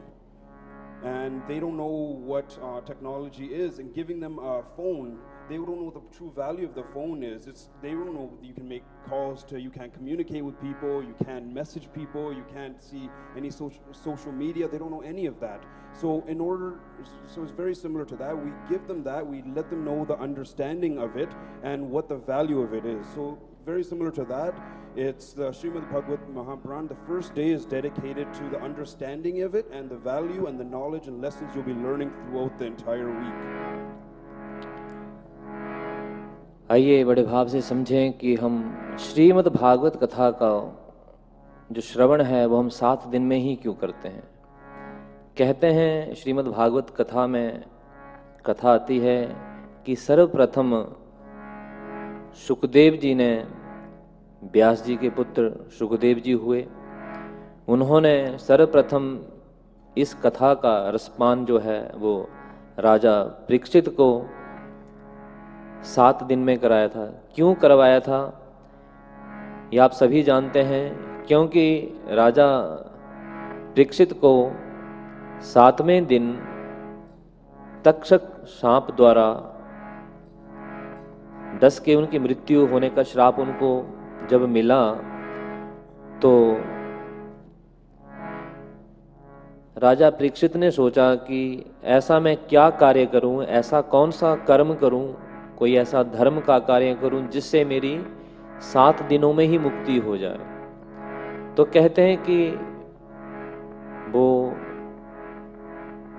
and they don't know what technology is, and giving them a phone, they don't know what the true value of the phone is. They don't know you can make calls you can't communicate with people, you can't message people, you can't see any social media. They don't know any of that. So it's very similar to that. We give them that, we let them know the understanding of it and what the value of it is. So very similar to that, it's the Srimad Bhagavad Mahapuran. The first day is dedicated to the understanding of it and the value and the knowledge and lessons you'll be learning throughout the entire week. आइए बड़े भाव से समझें कि हम श्रीमद् भागवत कथा का जो श्रवण है वो हम 7 दिन में ही क्यों करते हैं। कहते हैं श्रीमद् भागवत कथा में कथा आती है कि सर्वप्रथम सुखदेव जी ने, व्यास जी के पुत्र सुखदेव जी हुए, उन्होंने सर्वप्रथम इस कथा का रसपान जो है वो राजा परीक्षित को 7 दिन में कराया था। क्यों करवाया था ये आप सभी जानते हैं क्योंकि राजा परीक्षित को 7वें दिन तक्षक सांप द्वारा डस के उनकी मृत्यु होने का श्राप उनको जब मिला, तो राजा परीक्षित ने सोचा कि ऐसा मैं क्या कार्य करूं, ऐसा कौन सा कर्म करूं, कोई ऐसा धर्म का कार्य करूं जिससे मेरी 7 दिनों में ही मुक्ति हो जाए। तो कहते हैं कि वो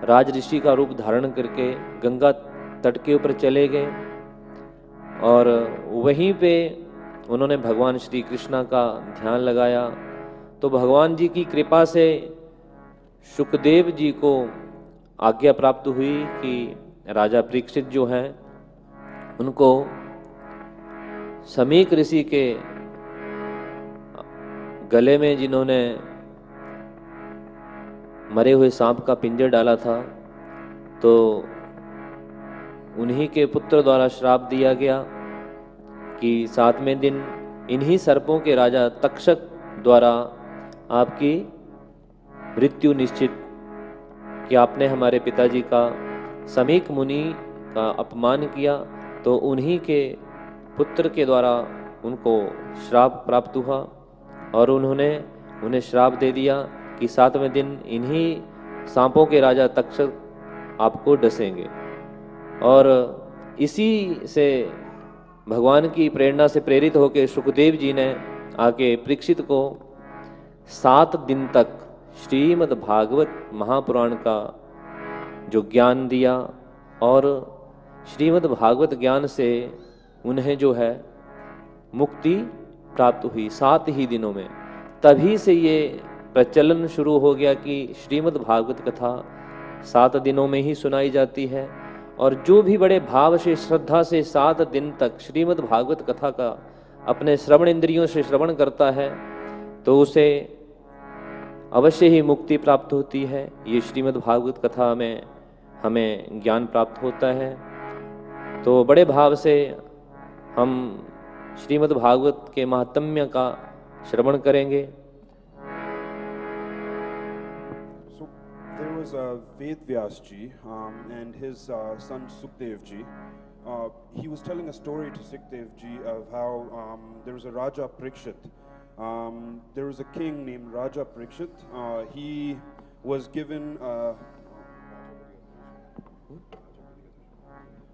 राज ऋषि का रूप धारण करके गंगा तट के ऊपर चले गए और वहीं पे उन्होंने भगवान श्री कृष्ण का ध्यान लगाया। तो भगवान जी की कृपा से सुखदेव जी को आज्ञा प्राप्त हुई कि राजा परीक्षित जो हैं उनको समीक ऋषि के गले में जिन्होंने मरे हुए सांप का पिंजर डाला था, तो उन्हीं के पुत्र द्वारा श्राप दिया गया कि 7वें दिन इन्हीं सर्पों के राजा तक्षक द्वारा आपकी मृत्यु निश्चित, कि आपने हमारे पिताजी का समीक मुनि का अपमान किया, तो उन्हीं के पुत्र के द्वारा उनको श्राप प्राप्त हुआ और उन्होंने उन्हें श्राप दे दिया कि 7वें दिन इन्हीं सांपों के राजा तक्षक आपको डसेंगे। और इसी से भगवान की प्रेरणा से प्रेरित होकर सुखदेव जी ने आके परीक्षित को 7 दिन तक श्रीमद् भागवत महापुराण का जो ज्ञान दिया और श्रीमद् भागवत ज्ञान से उन्हें जो है मुक्ति प्राप्त हुई 7 ही दिनों में। तभी से ये प्रचलन शुरू हो गया कि श्रीमद् भागवत कथा 7 दिनों में ही सुनाई जाती है और जो भी बड़े भाव से श्रद्धा से 7 दिन तक श्रीमद् भागवत कथा का अपने श्रवण इंद्रियों से श्रवण करता है तो उसे अवश्य ही मुक्ति प्राप्त होती है। ये श्रीमद् भागवत कथा में हमें ज्ञान प्राप्त होता है। तो बड़े भाव से हम श्रीमद् भागवत के महात्म्य का श्रवण करेंगे। So there was Ved Vyas ji and his son Sukhdev ji. He was telling a story to Sukhdev ji of how there was a Raja Parikshit. There was a king named Raja Parikshit. He was given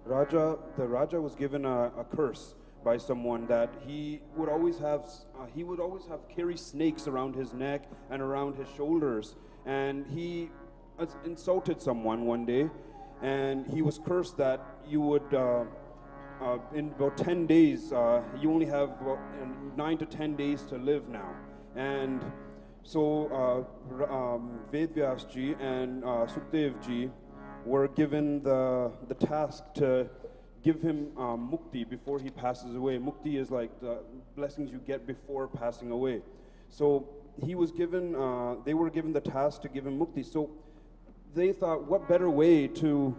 the Raja was given a curse by someone that he would always have carry snakes around his neck and around his shoulders, and he insulted someone one day, and he was cursed that you would in about 10 days you only have about 9 to 10 days to live now. And so Ved Vyas ji and Sukhdev ji were given the task to give him mukti before he passes away. Mukti is like the blessings you get before passing away. So he was given, they were given the task to give him mukti. So they thought, what better way to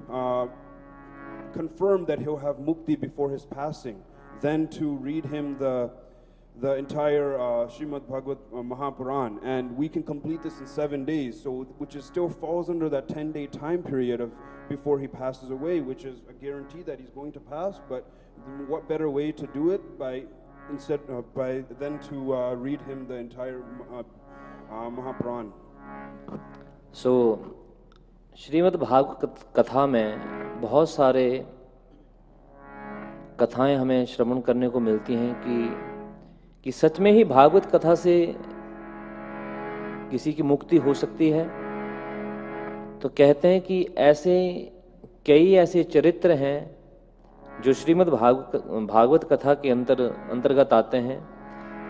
confirm that he'll have mukti before his passing than to read him the entire Srimad Bhagavad Mahapuran, and we can complete this in 7 days, so which is still falls under that 10-day time period of before he passes away, which is a guarantee that he's going to pass. But what better way to do it than to read him the entire Mahapuran. So Shrimad Bhagavat कथा में बहुत सारे कथाएं हमें श्रवण करने को मिलती हैं कि सच में ही भागवत कथा से किसी की मुक्ति हो सकती है। तो कहते हैं कि कई ऐसे चरित्र हैं जो श्रीमद् भागवत कथा के अंतर्गत आते हैं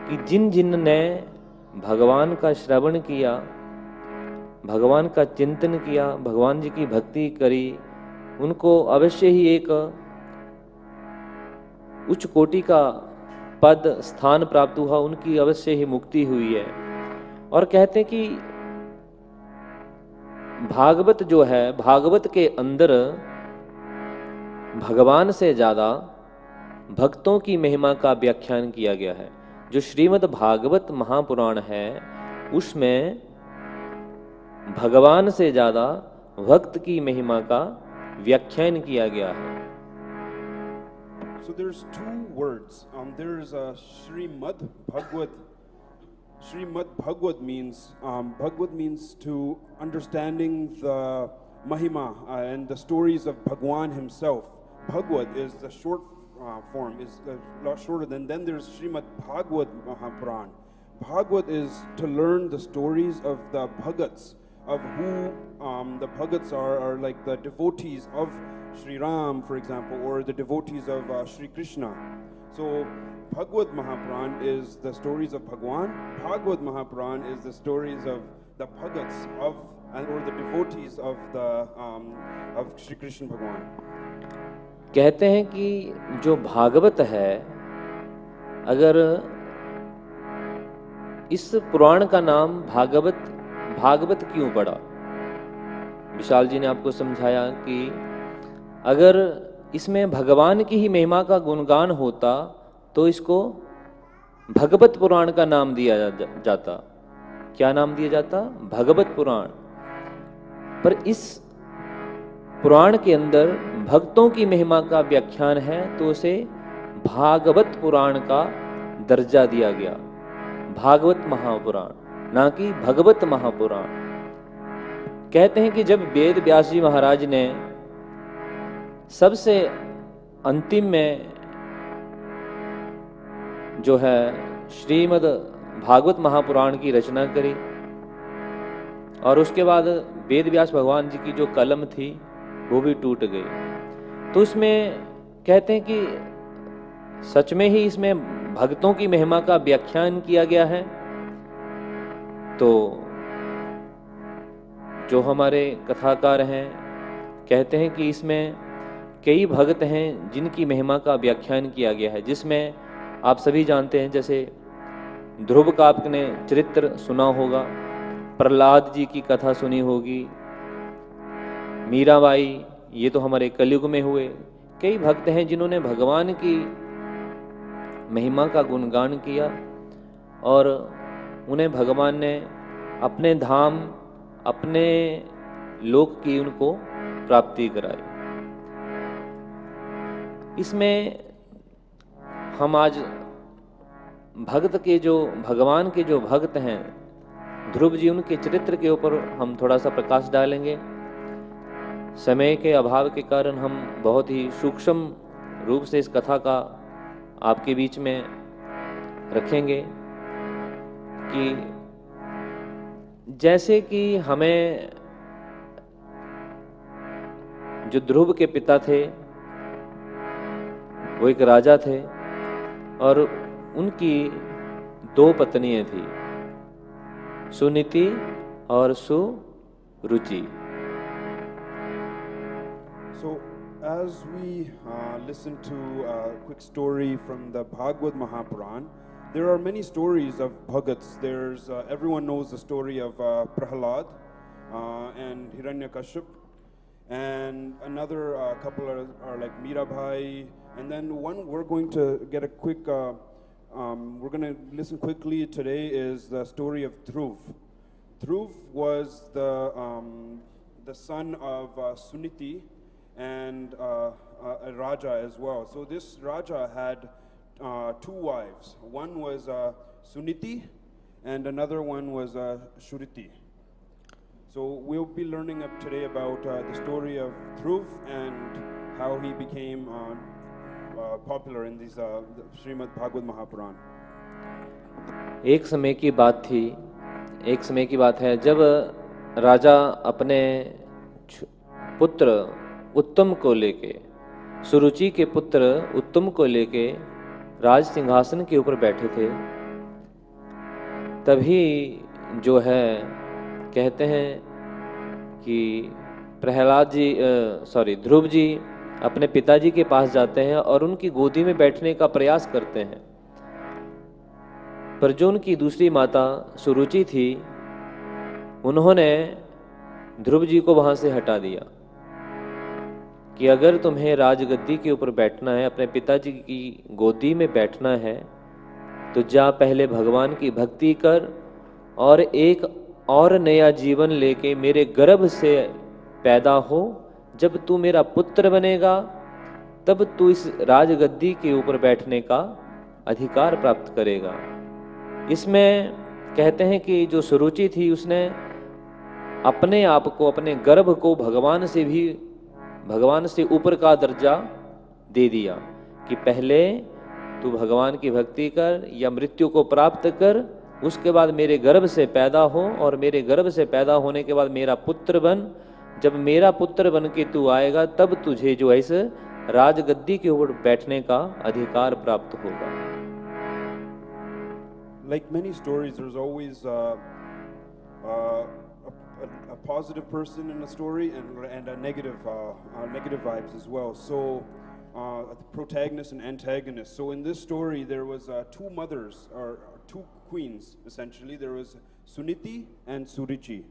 कि जिन ने भगवान का श्रवण किया, भगवान का चिंतन किया, भगवान जी की भक्ति करी, उनको अवश्य ही एक उच्च कोटि का पद स्थान प्राप्त हुआ, उनकी अवश्य ही मुक्ति हुई है। और कहते हैं कि भागवत जो है, भागवत के अंदर भगवान से ज्यादा भक्तों की महिमा का व्याख्यान किया गया है। जो श्रीमद् भागवत महापुराण है उसमें भगवान से ज्यादा भक्त की महिमा का व्याख्यान किया गया है। So there's two words. There's a Srimad Bhagavad. Srimad Bhagavad means Bhagavad means to understanding the Mahima and the stories of Bhagwan himself. Bhagavad is the short form, is a lot shorter than. Then there's Srimad Bhagavad Mahapuran. Bhagavad is to learn the stories of the Bhagats, of who the Bhagats are like the devotees of Sri Ram, for example, or the devotees of Sri Krishna. So Bhagavad Mahapuran is the stories of Bhagwan. Bhagavad Mahapuran is the stories of the Bhagats of or the devotees of the of Sri Krishna Bhagwan. कहते हैं कि जो भागवत है, अगर इस पुराण का नाम भागवत क्यों पड़ा? विशाल जी ने आपको समझाया कि अगर इसमें भगवान की ही महिमा का गुणगान होता तो इसको भगवत पुराण का नाम दिया जाता। क्या नाम दिया जाता? भगवत पुराण। पर इस पुराण के अंदर भक्तों की महिमा का व्याख्यान है तो उसे भागवत पुराण का दर्जा दिया गया, भागवत महापुराण, ना कि भगवत महापुराण। कहते हैं कि जब वेद व्यास जी महाराज ने सबसे अंतिम में जो है श्रीमद् भागवत महापुराण की रचना करी और उसके बाद वेद व्यास भगवान जी की जो कलम थी वो भी टूट गई, तो उसमें कहते हैं कि सच में ही इसमें भक्तों की महिमा का व्याख्यान किया गया है। तो जो हमारे कथाकार हैं कहते हैं कि इसमें कई भक्त हैं जिनकी महिमा का व्याख्यान किया गया है, जिसमें आप सभी जानते हैं, जैसे ध्रुव का आपने चरित्र सुना होगा, प्रहलाद जी की कथा सुनी होगी, मीराबाई, ये तो हमारे कलयुग में हुए। कई भक्त हैं जिन्होंने भगवान की महिमा का गुणगान किया और उन्हें भगवान ने अपने धाम, अपने लोक की उनको प्राप्ति कराई। इसमें हम आज भक्त के जो भगवान के जो भक्त हैं ध्रुव जी, उनके चरित्र के ऊपर हम थोड़ा सा प्रकाश डालेंगे। समय के अभाव के कारण हम बहुत ही सूक्ष्म रूप से इस कथा का आपके बीच में रखेंगे कि जैसे कि हमें जो ध्रुव के पिता थे वो एक राजा थे और उनकी दो पत्नियां थी, सुनीति और सुरुचि। So, as we listen to a quick story from the Bhagavad Mahapuran, there are many stories of Bhagats. There's everyone knows the story of Prahlad and Hiranyakashipu, and another couple are like Mirabai, and then one we're going to get a quick. We're going to listen quickly today is the story of Dhruv. Dhruv was the son of Suniti and a Raja as well. So this Raja had two wives. One was Suniti and another one was Shuriti. So we'll be learning up today about the story of Dhruv and how he became popular in these Srimad Bhagavad Mahapuran. एक समय की बात है जब राजा अपने पुत्र उत्तम को लेके, सुरुचि के पुत्र उत्तम को लेके राज सिंहासन के ऊपर बैठे थे। तभी जो है कहते हैं कि ध्रुव जी अपने पिताजी के पास जाते हैं और उनकी गोदी में बैठने का प्रयास करते हैं, पर जो उनकी दूसरी माता सुरुचि थी उन्होंने ध्रुव जी को वहां से हटा दिया कि अगर तुम्हें राजगद्दी के ऊपर बैठना है, अपने पिताजी की गोदी में बैठना है, तो जा पहले भगवान की भक्ति कर और एक और नया जीवन लेके मेरे गर्भ से पैदा हो। जब तू मेरा पुत्र बनेगा तब तू इस राजगद्दी के ऊपर बैठने का अधिकार प्राप्त करेगा। इसमें कहते हैं कि जो सुरुचि थी उसने अपने आप को, अपने गर्भ को भगवान से ऊपर का दर्जा दे दिया कि पहले तू भगवान की भक्ति कर या मृत्यु को प्राप्त कर, उसके बाद मेरे गर्भ से पैदा हो और मेरे गर्भ से पैदा होने के बाद मेरा पुत्र बन। जब मेरा पुत्र बन के तू आएगा तब तुझे जो है इस राजगद्दी के ऊपर बैठने का अधिकार प्राप्त होगा। Like many stories, there's always a positive person in a story and a negative vibes as well. So a protagonist and antagonist. So in this story, there was two mothers or two queens essentially. There was Suniti and Surichi.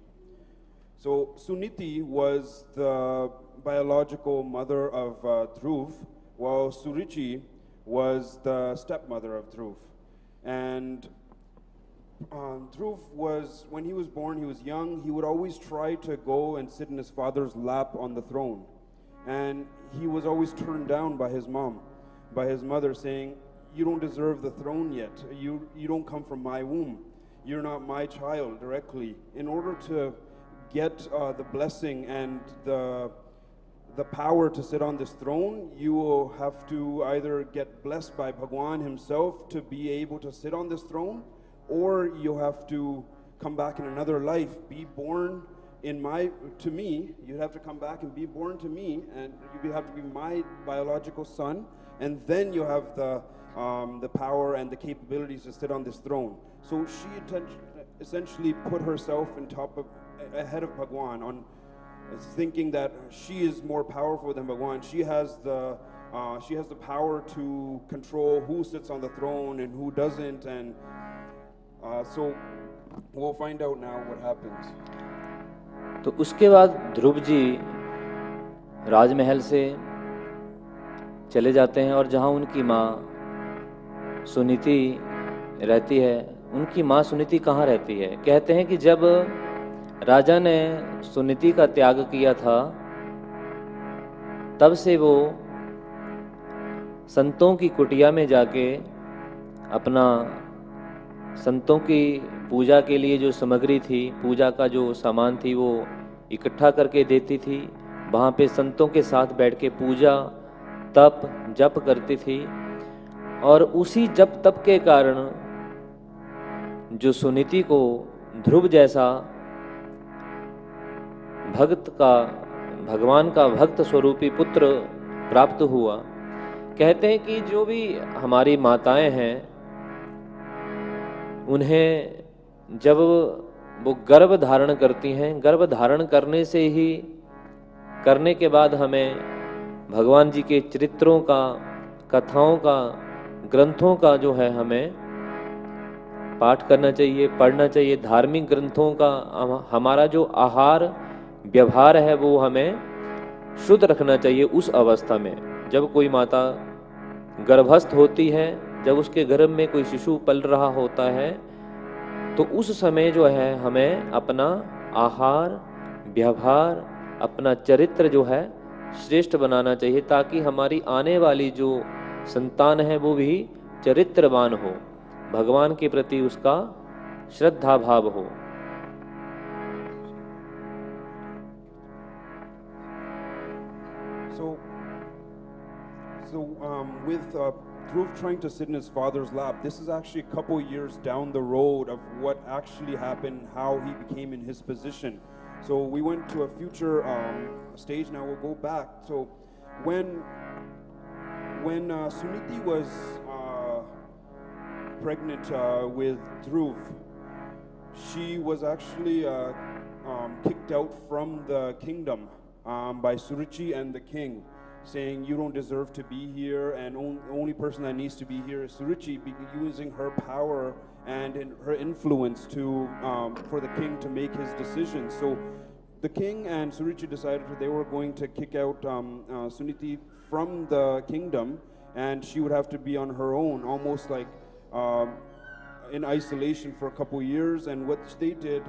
So Suniti was the biological mother of Dhruv, while Surichi was the stepmother of Dhruv. And Dhruv was, when he was born, he was young. He would always try to go and sit in his father's lap on the throne. And he was always turned down by his mom, by his mother, saying, "You don't deserve the throne yet. You don't come from my womb. You're not my child directly." In order to get the blessing and the power to sit on this throne, you will have to either get blessed by Bhagwan himself to be able to sit on this throne, or you'll have to come back in another life, be born to me. You'd have to come back and be born to me, and you have to be my biological son, and then you have the power and the capabilities to sit on this throne. So she essentially put herself ahead of Bhagwan, on thinking that she is more powerful than Bhagwan. She has the power to control who sits on the throne and who doesn't, and so we'll find out now what happens. तो उसके बाद ध्रुव जी राजमहल से चले जाते हैं और जहाँ उनकी माँ सुनीति रहती है, उनकी माँ सुनीति कहाँ रहती है? कहते हैं कि जब राजा ने सुनीति का त्याग किया था तब से वो संतों की कुटिया में जाके अपना संतों की पूजा के लिए जो सामग्री थी, पूजा का जो सामान थी, वो इकट्ठा करके देती थी। वहाँ पे संतों के साथ बैठ के पूजा तप जप करती थी और उसी जप तप के कारण जो सुनीति को ध्रुव जैसा भगवान का भक्त स्वरूपी पुत्र प्राप्त हुआ। कहते हैं कि जो भी हमारी माताएं हैं उन्हें जब वो गर्भ धारण करती हैं, गर्भ धारण करने के बाद हमें भगवान जी के चरित्रों का, कथाओं का, ग्रंथों का जो है हमें पाठ करना चाहिए, पढ़ना चाहिए। धार्मिक ग्रंथों का हमारा जो आहार व्यवहार है वो हमें शुद्ध रखना चाहिए। उस अवस्था में जब कोई माता गर्भस्थ होती है, जब उसके गर्भ में कोई शिशु पल रहा होता है, तो उस समय जो है हमें अपना आहार व्यवहार, अपना चरित्र जो है श्रेष्ठ बनाना चाहिए, ताकि हमारी आने वाली जो संतान है वो भी चरित्रवान हो, भगवान के प्रति उसका श्रद्धा भाव हो। With Dhruv trying to sit in his father's lap, this is actually a couple years down the road of what actually happened, how he became in his position. So we went to a future stage. Now we'll go back. So when Suniti was pregnant with Dhruv, she was actually kicked out from the kingdom by Surichi and the king, saying, "You don't deserve to be here, and only person that needs to be here is Surichi," using her power and her influence for the king to make his decisions. So the king and Surichi decided that they were going to kick out Suniti from the kingdom, and she would have to be on her own, almost like in isolation for a couple years, and what they did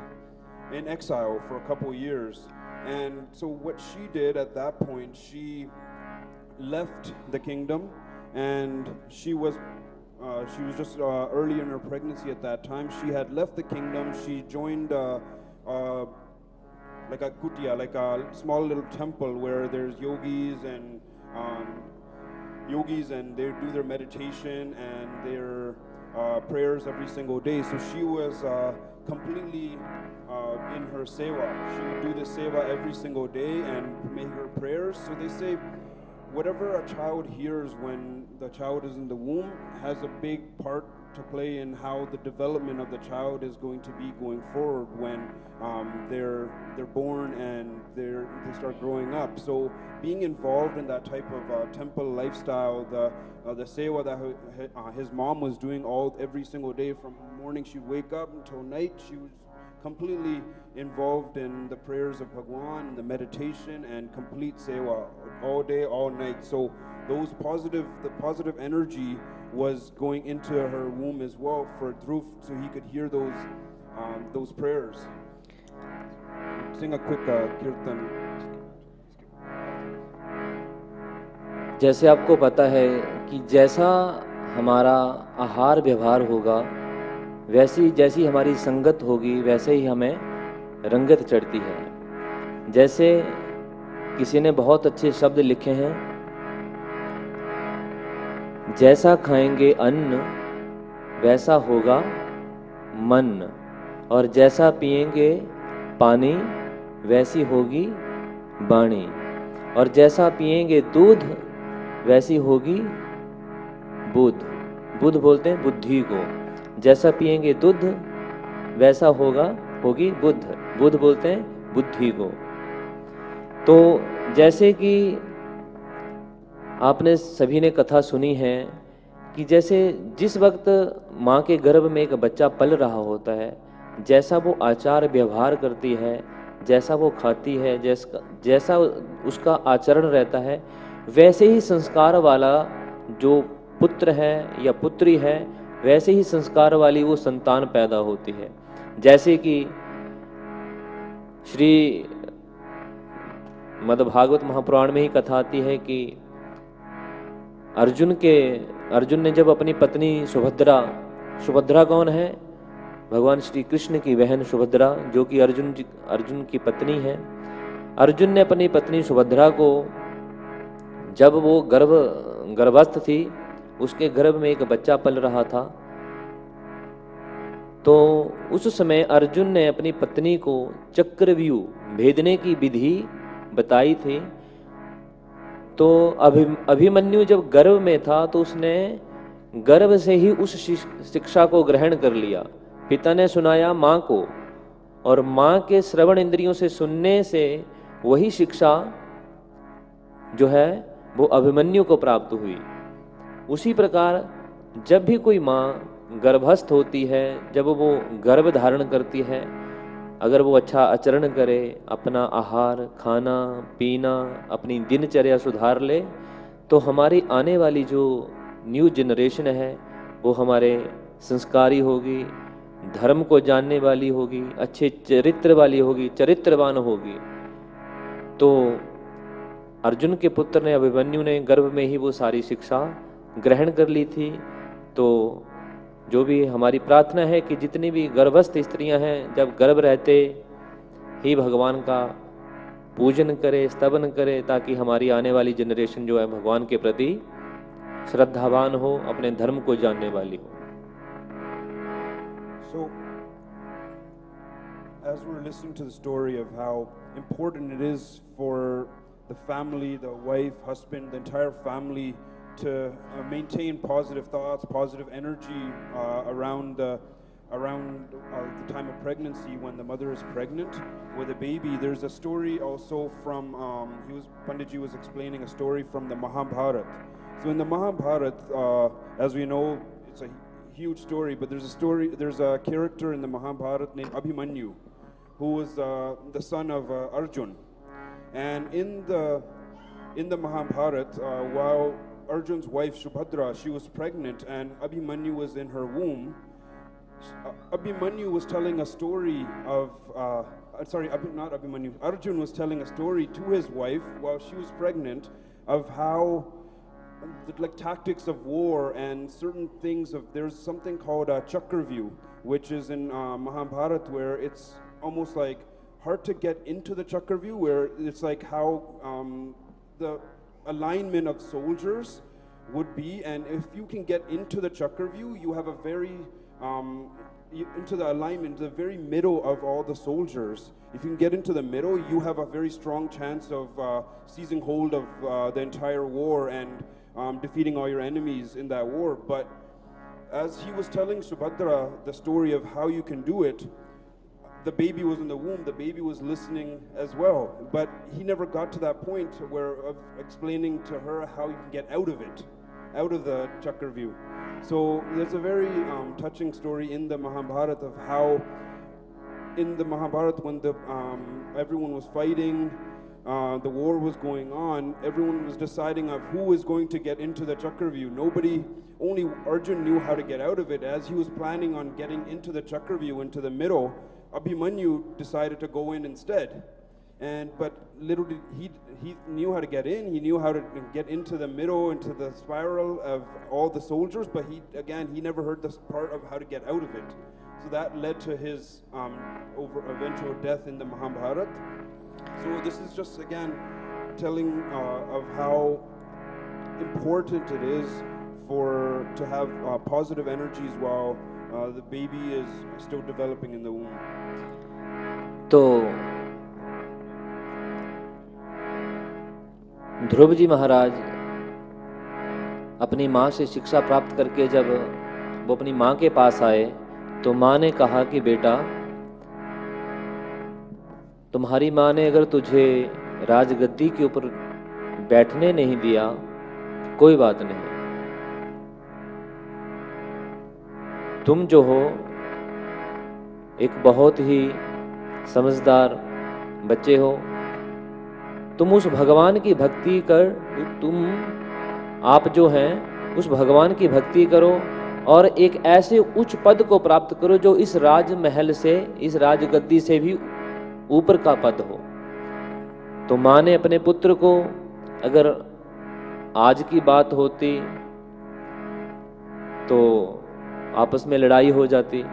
in exile for a couple years. And so what she did at that point, she left the kingdom, and she was just early in her pregnancy at that time. She had left the kingdom. She joined like a kutia, like a small little temple where there's yogis and they do their meditation and their prayers every single day. So she was completely in her seva. She would do the seva every single day and make her prayers. So they say whatever a child hears when the child is in the womb has a big part to play in how the development of the child is going to be going forward when they're born and they start growing up. So being involved in that type of temple lifestyle, the seva that his mom was doing every single day, from morning she'd wake up until night, she was completely involved in the prayers of Bhagwan and the meditation and complete seva all day, all night. So the positive energy was going into her womb as well for Dhruv, so he could hear those prayers. Sing a quick kirtan. जैसे आपको पता है कि जैसा हमारा आहार व्यवहार होगा, वैसी जैसी हमारी संगत होगी, वैसे ही हमें रंगत चढ़ती है। जैसे किसी ने बहुत अच्छे शब्द लिखे हैं, जैसा खाएंगे अन्न वैसा होगा मन, और जैसा पिएंगे पानी वैसी होगी वाणी, और जैसा पिएंगे दूध वैसी होगी बुद्ध। बुद्ध बोलते हैं बुद्धि को। जैसा पिएंगे दूध वैसा होगी बुद्ध। बुद्ध बोलते हैं बुद्धि को। तो जैसे कि आपने सभी ने कथा सुनी है कि जैसे जिस वक्त माँ के गर्भ में एक बच्चा पल रहा होता है, जैसा वो आचार व्यवहार करती है, जैसा वो खाती है, जैसा उसका आचरण रहता है, वैसे ही संस्कार वाला जो पुत्र है या पुत्री है, वैसे ही संस्कार वाली वो संतान पैदा होती है। जैसे कि श्री मद्भागवत महापुराण में ही कथा आती है कि अर्जुन ने जब अपनी पत्नी सुभद्रा कौन है? भगवान श्री कृष्ण की बहन सुभद्रा, जो कि अर्जुन की पत्नी है। अर्जुन ने अपनी पत्नी सुभद्रा को, जब वो गर्भस्थ थी, उसके गर्भ में एक बच्चा पल रहा था, तो उस समय अर्जुन ने अपनी पत्नी को चक्रव्यूह भेदने की विधि बताई थी। तो अभिमन्यु जब गर्भ में था तो उसने गर्भ से ही उस शिक्षा को ग्रहण कर लिया। पिता ने सुनाया माँ को, और माँ के श्रवण इंद्रियों से सुनने से वही शिक्षा जो है वो अभिमन्यु को प्राप्त हुई। उसी प्रकार जब भी कोई माँ गर्भस्थ होती है, जब वो गर्भ धारण करती है, अगर वो अच्छा आचरण करे, अपना आहार खाना पीना, अपनी दिनचर्या सुधार ले, तो हमारी आने वाली जो न्यू जनरेशन है वो हमारे संस्कारी होगी, धर्म को जानने वाली होगी, अच्छे चरित्र वाली होगी, चरित्रवान होगी। तो अर्जुन के पुत्र ने, अभिमन्यु ने गर्भ में ही वो सारी शिक्षा ग्रहण कर ली थी। तो जो भी हमारी प्रार्थना है कि जितनी भी गर्भस्थ स्त्रियां हैं, जब गर्भ रहते ही भगवान का पूजन करे, स्तवन करे, ताकि हमारी आने वाली जनरेशन जो है भगवान के प्रति श्रद्धावान हो, अपने धर्म को जानने वाली हो। So, as we're listening to the story of how important it is for the family, the wife, husband, the entire family to maintain positive thoughts, positive energy around the time of pregnancy, when the mother is pregnant with a baby. There's a story also from Panditji was explaining a story from the Mahabharata. So in the Mahabharata, as we know, it's a huge story, but there's a character in the Mahabharata named Abhimanyu, who was the son of Arjun. And in the Mahabharata, while Arjun's wife Subhadra, she was pregnant and Abhimanyu was in her womb, Abhimanyu was telling a story of, not Abhimanyu, Arjun was telling a story to his wife while she was pregnant of how, like, tactics of war and certain things of, there's something called a Chakravyuh, which is in Mahabharata, where it's almost like hard to get into the Chakravyuh, where it's like how the alignment of soldiers would be, and if you can get into the Chakravyuh, you have a very into the alignment, the very middle of all the soldiers. If you can get into the middle, you have a very strong chance of seizing hold of the entire war and defeating all your enemies in that war. But as he was telling Subhadra the story of how you can do it, the baby was in the womb, the baby was listening as well, but he never got to that point where of explaining to her how you can get out of it, out of the Chakravyuh. So there's a very touching story in the Mahabharata of how in the Mahabharata, when the everyone was fighting, the war was going on, everyone was deciding of who is going to get into the Chakravyuh. Nobody, only Arjun knew how to get out of it. As he was planning on getting into the Chakravyuh, into the middle, Abhimanyu decided to go in instead. But little did he knew how to get in, he knew how to get into the middle, into the spiral of all the soldiers, but he never heard this part of how to get out of it. So that led to his eventual death in the Mahabharata. So this is just again telling of how important it is to have positive energies while the baby is still developing in the womb. तो ध्रुव जी महाराज अपनी माँ से शिक्षा प्राप्त करके जब वो अपनी माँ के पास आए तो माँ ने कहा कि बेटा, तुम्हारी माँ ने अगर तुझे राजगद्दी के ऊपर बैठने नहीं दिया, कोई बात नहीं, तुम जो हो एक बहुत ही समझदार बच्चे हो, तुम उस भगवान की भक्ति कर, आप जो हैं उस भगवान की भक्ति करो और एक ऐसे उच्च पद को प्राप्त करो जो इस राजमहल से, इस राजगद्दी से भी ऊपर का पद हो। तो माँ ने अपने पुत्र को, अगर आज की बात होती तो आपस में लड़ाई हो जाती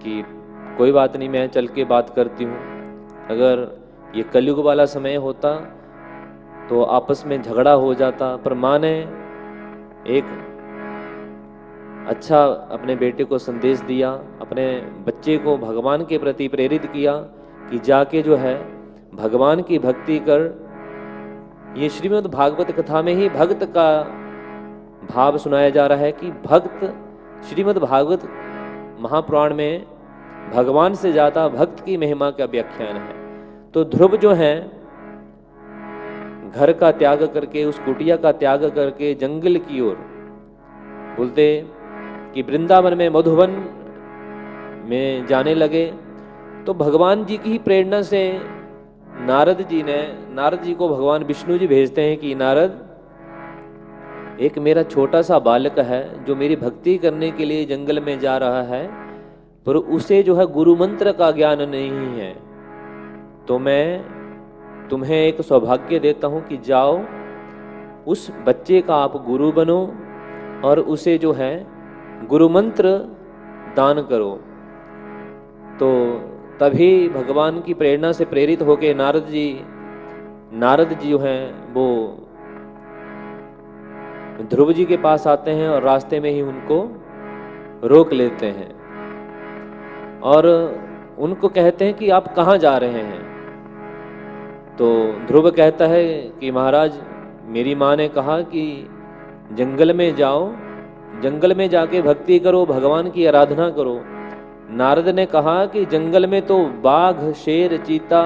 कि कोई बात नहीं, मैं चल के बात करती हूँ। अगर ये कलयुग वाला समय होता तो आपस में झगड़ा हो जाता, पर माँ ने एक अच्छा अपने बेटे को संदेश दिया, अपने बच्चे को भगवान के प्रति प्रेरित किया कि जाके जो है भगवान की भक्ति कर। ये श्रीमद् भागवत कथा में ही भक्त का भाव सुनाया जा रहा है कि भक्त, श्रीमद् भागवत महापुराण में भगवान से ज्यादा भक्त की महिमा का व्याख्यान है। तो ध्रुव जो है घर का त्याग करके, उस कुटिया का त्याग करके जंगल की ओर, बोलते कि वृंदावन में, मधुबन में जाने लगे। तो भगवान जी की ही प्रेरणा से नारद जी को भगवान विष्णु जी भेजते हैं कि नारद, एक मेरा छोटा सा बालक है जो मेरी भक्ति करने के लिए जंगल में जा रहा है, पर उसे जो है गुरु मंत्र का ज्ञान नहीं है, तो मैं तुम्हें एक सौभाग्य देता हूं कि जाओ उस बच्चे का आप गुरु बनो और उसे जो है गुरु मंत्र दान करो। तो तभी भगवान की प्रेरणा से प्रेरित होकर नारद जी जो हैं वो ध्रुव जी के पास आते हैं और रास्ते में ही उनको रोक लेते हैं और उनको कहते हैं कि आप कहाँ जा रहे हैं। तो ध्रुव कहता है कि महाराज, मेरी माँ ने कहा कि जंगल में जाओ, जंगल में जाके भक्ति करो, भगवान की आराधना करो। नारद ने कहा कि जंगल में तो बाघ, शेर, चीता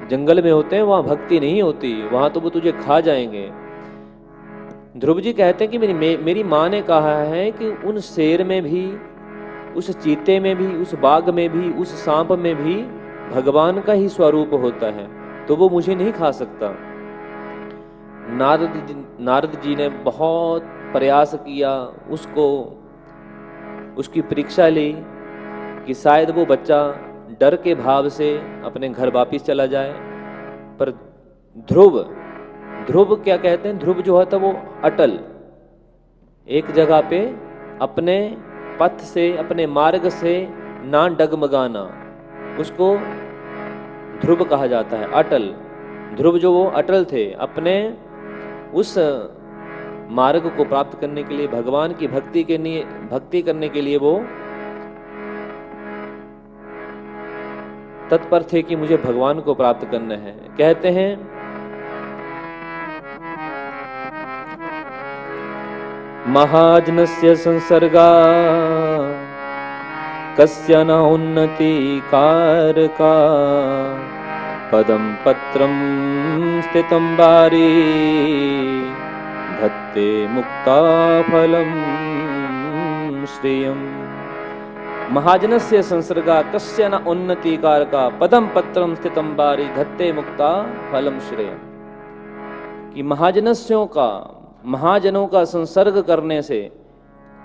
जंगल में होते हैं, वहां भक्ति नहीं होती, वहां तो वो तुझे खा जाएंगे। ध्रुव जी कहते हैं कि मेरी माँ ने कहा है कि उन शेर में भी, उस चीते में भी, उस बाघ में भी, उस सांप में भी भगवान का ही स्वरूप होता है, तो वो मुझे नहीं खा सकता। नारद जी ने बहुत प्रयास किया, उसको उसकी परीक्षा ली कि शायद वो बच्चा डर के भाव से अपने घर वापिस चला जाए। पर ध्रुव क्या कहते हैं, ध्रुव जो होता है वो अटल, एक जगह पे अपने पथ से, अपने मार्ग से ना डगमगाना, उसको ध्रुव कहा जाता है, अटल। ध्रुव जो वो अटल थे, अपने उस मार्ग को प्राप्त करने के लिए, भगवान की भक्ति करने के लिए वो तत्पर थे कि मुझे भगवान को प्राप्त करना है। कहते हैं महाजनस्य संसर्गा कस्य न उन्नति कारका पदम पत्रम स्थितं बारी धत्ते मुक्ता फलम श्रियम। महाजनस्य संसर्गा कस्य न उन्नति कारका पदम पत्रम स्थितं बारी धत्ते मुक्ता फलम श्रेयम। कि महाजनों का संसर्ग करने से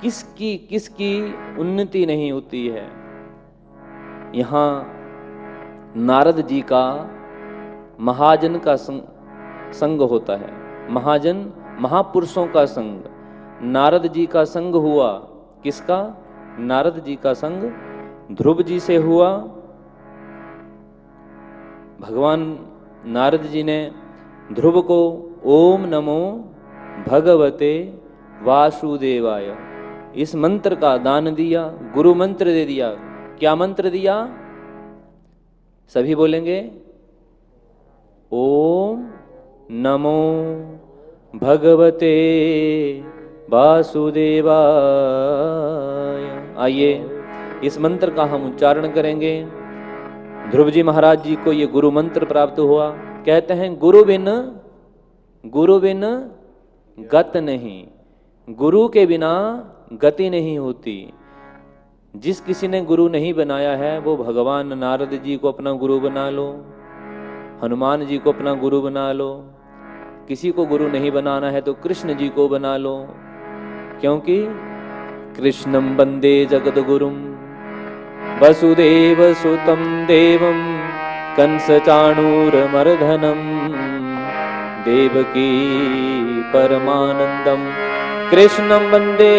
किसकी उन्नति नहीं होती है। यहाँ नारद जी का महाजन का संग होता है, महाजन महापुरुषों का संग। नारद जी का संग हुआ, किसका? नारद जी का संग ध्रुव जी से हुआ। भगवान नारद जी ने ध्रुव को ओम नमो भगवते वासुदेवाय इस मंत्र का दान दिया, गुरु मंत्र दे दिया। क्या मंत्र दिया? सभी बोलेंगे ओम नमो भगवते वासुदेवाय। आइए इस मंत्र का हम उच्चारण करेंगे। ध्रुव जी महाराज जी को ये गुरु मंत्र प्राप्त हुआ। कहते हैं गुरु बिन गत नहीं, गुरु के बिना गति नहीं होती। जिस किसी ने गुरु नहीं बनाया है वो भगवान नारद जी को अपना गुरु बना लो, हनुमान जी को अपना गुरु बना लो। किसी को गुरु नहीं बनाना है तो कृष्ण जी को बना लो, क्योंकि कृष्णं वंदे जगद गुरुम वसुदेव सुतं देवं कंस चाणूरमर्दनम देवकी परमानंदम कृष्णं वंदे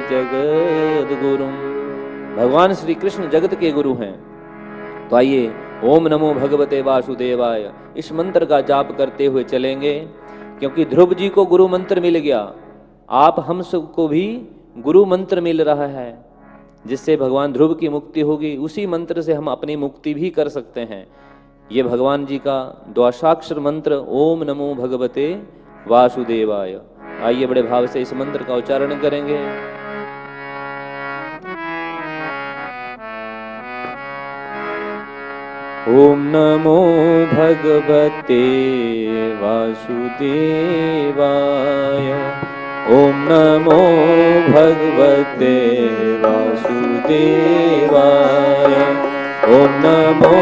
जगद गुरुम। भगवान श्री कृष्ण जगत के गुरु हैं। तो आइए ओम नमो भगवते वासुदेवाय इस मंत्र का जाप करते हुए चलेंगे, क्योंकि ध्रुव जी को गुरु मंत्र मिल गया। आप हम सबको भी गुरु मंत्र मिल रहा है, जिससे भगवान ध्रुव की मुक्ति होगी। उसी मंत्र से हम अपनी मुक्ति भी कर सकते हैं। ये भगवान जी का द्वादशाक्षर मंत्र ओम नमो भगवते वासुदेवाय। आइए बड़े भाव से इस मंत्र का उच्चारण करेंगे। ओम नमो भगवते वासुदेवाय। ओम नमो भगवते वासुदेवाय। ओम नमो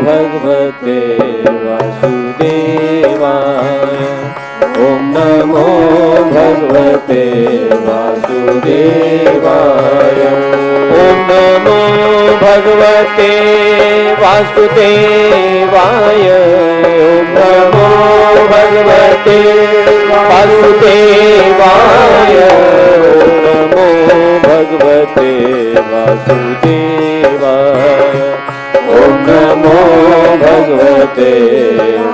भगवते वासुदेवाय। ओम नमो भगवते वासुदेवाय। ओम नमो भगवते वासुदेवाय। ओम नमो भगवते वासुदेवाय। ओम नमो भगवते वासुदेवाय। ओम नमो भगवते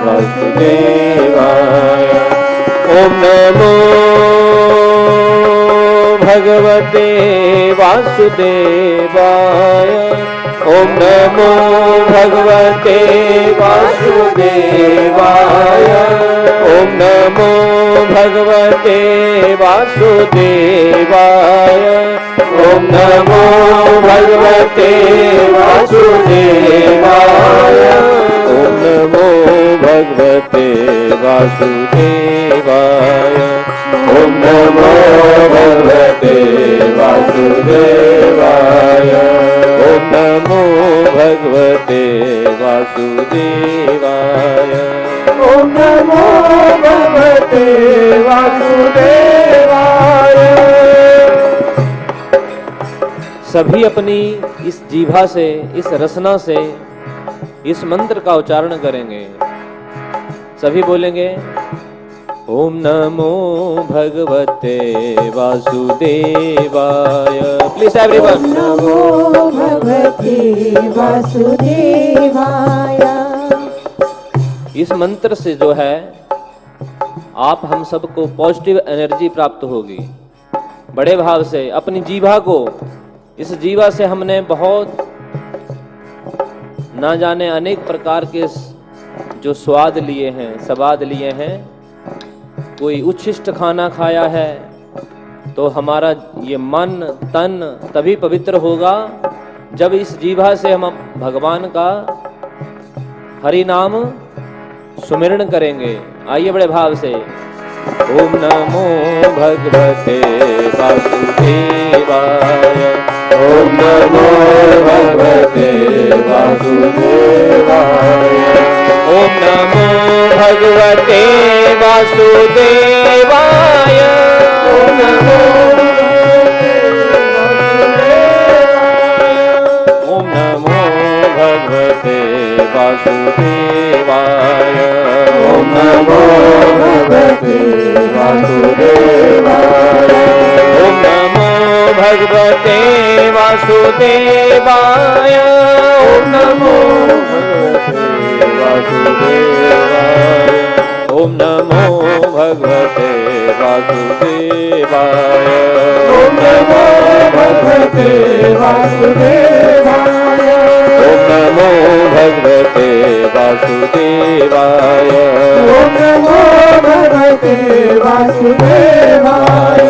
वासुदेवाय। ओम नमो भगवते वासुदेवाय। ओम नमो भगवते वासुदेवाय। ओम नमो भगवते वासुदेवाय। ओम नमो भगवते वासुदेवाय। ओम नमो भगवते वासुदेवाय। ओम नमो भगवते वासुदेवाय। ओम नमो भगवते वासुदेवाय। ओम नमो भगवते वासुदेवाय। सभी अपनी इस जीभा से, इस रसना से इस मंत्र का उच्चारण करेंगे। सभी बोलेंगे ओम नमो भगवते वासुदेवाय। Please everyone. नमो भगवते वासुदेवाय। इस मंत्र से जो है आप हम सबको पॉजिटिव एनर्जी प्राप्त होगी। बड़े भाव से अपनी जीभा को, इस जीवा से हमने बहुत ना जाने अनेक प्रकार के जो स्वाद लिए हैं, स्वाद लिए हैं। कोई उच्छिष्ट खाना खाया है तो हमारा ये मन तन तभी पवित्र होगा जब इस जीभा से हम भगवान का हरि नाम सुमिरण करेंगे। आइए बड़े भाव से। ओम नमो भगवते वासुदेवाय। ओम नमो भगवते वासुदेवाय। ओम नमो भगवते वासुदेवाय। ओम नमो ओम नमो भगवते वासुदेवाय। ओम नमो भगवते वासुदेवाय। ओम नमो भगवते वासुदेवाय। ओम नमो भगवते वासुदेवाय। ओम नमो भगवते वासुदेवाय। ओम नमो भगवते वासुदेवाय। ओम नमो भगवते वासुदेवाय। ओम नमो भगवते वासुदेवाय।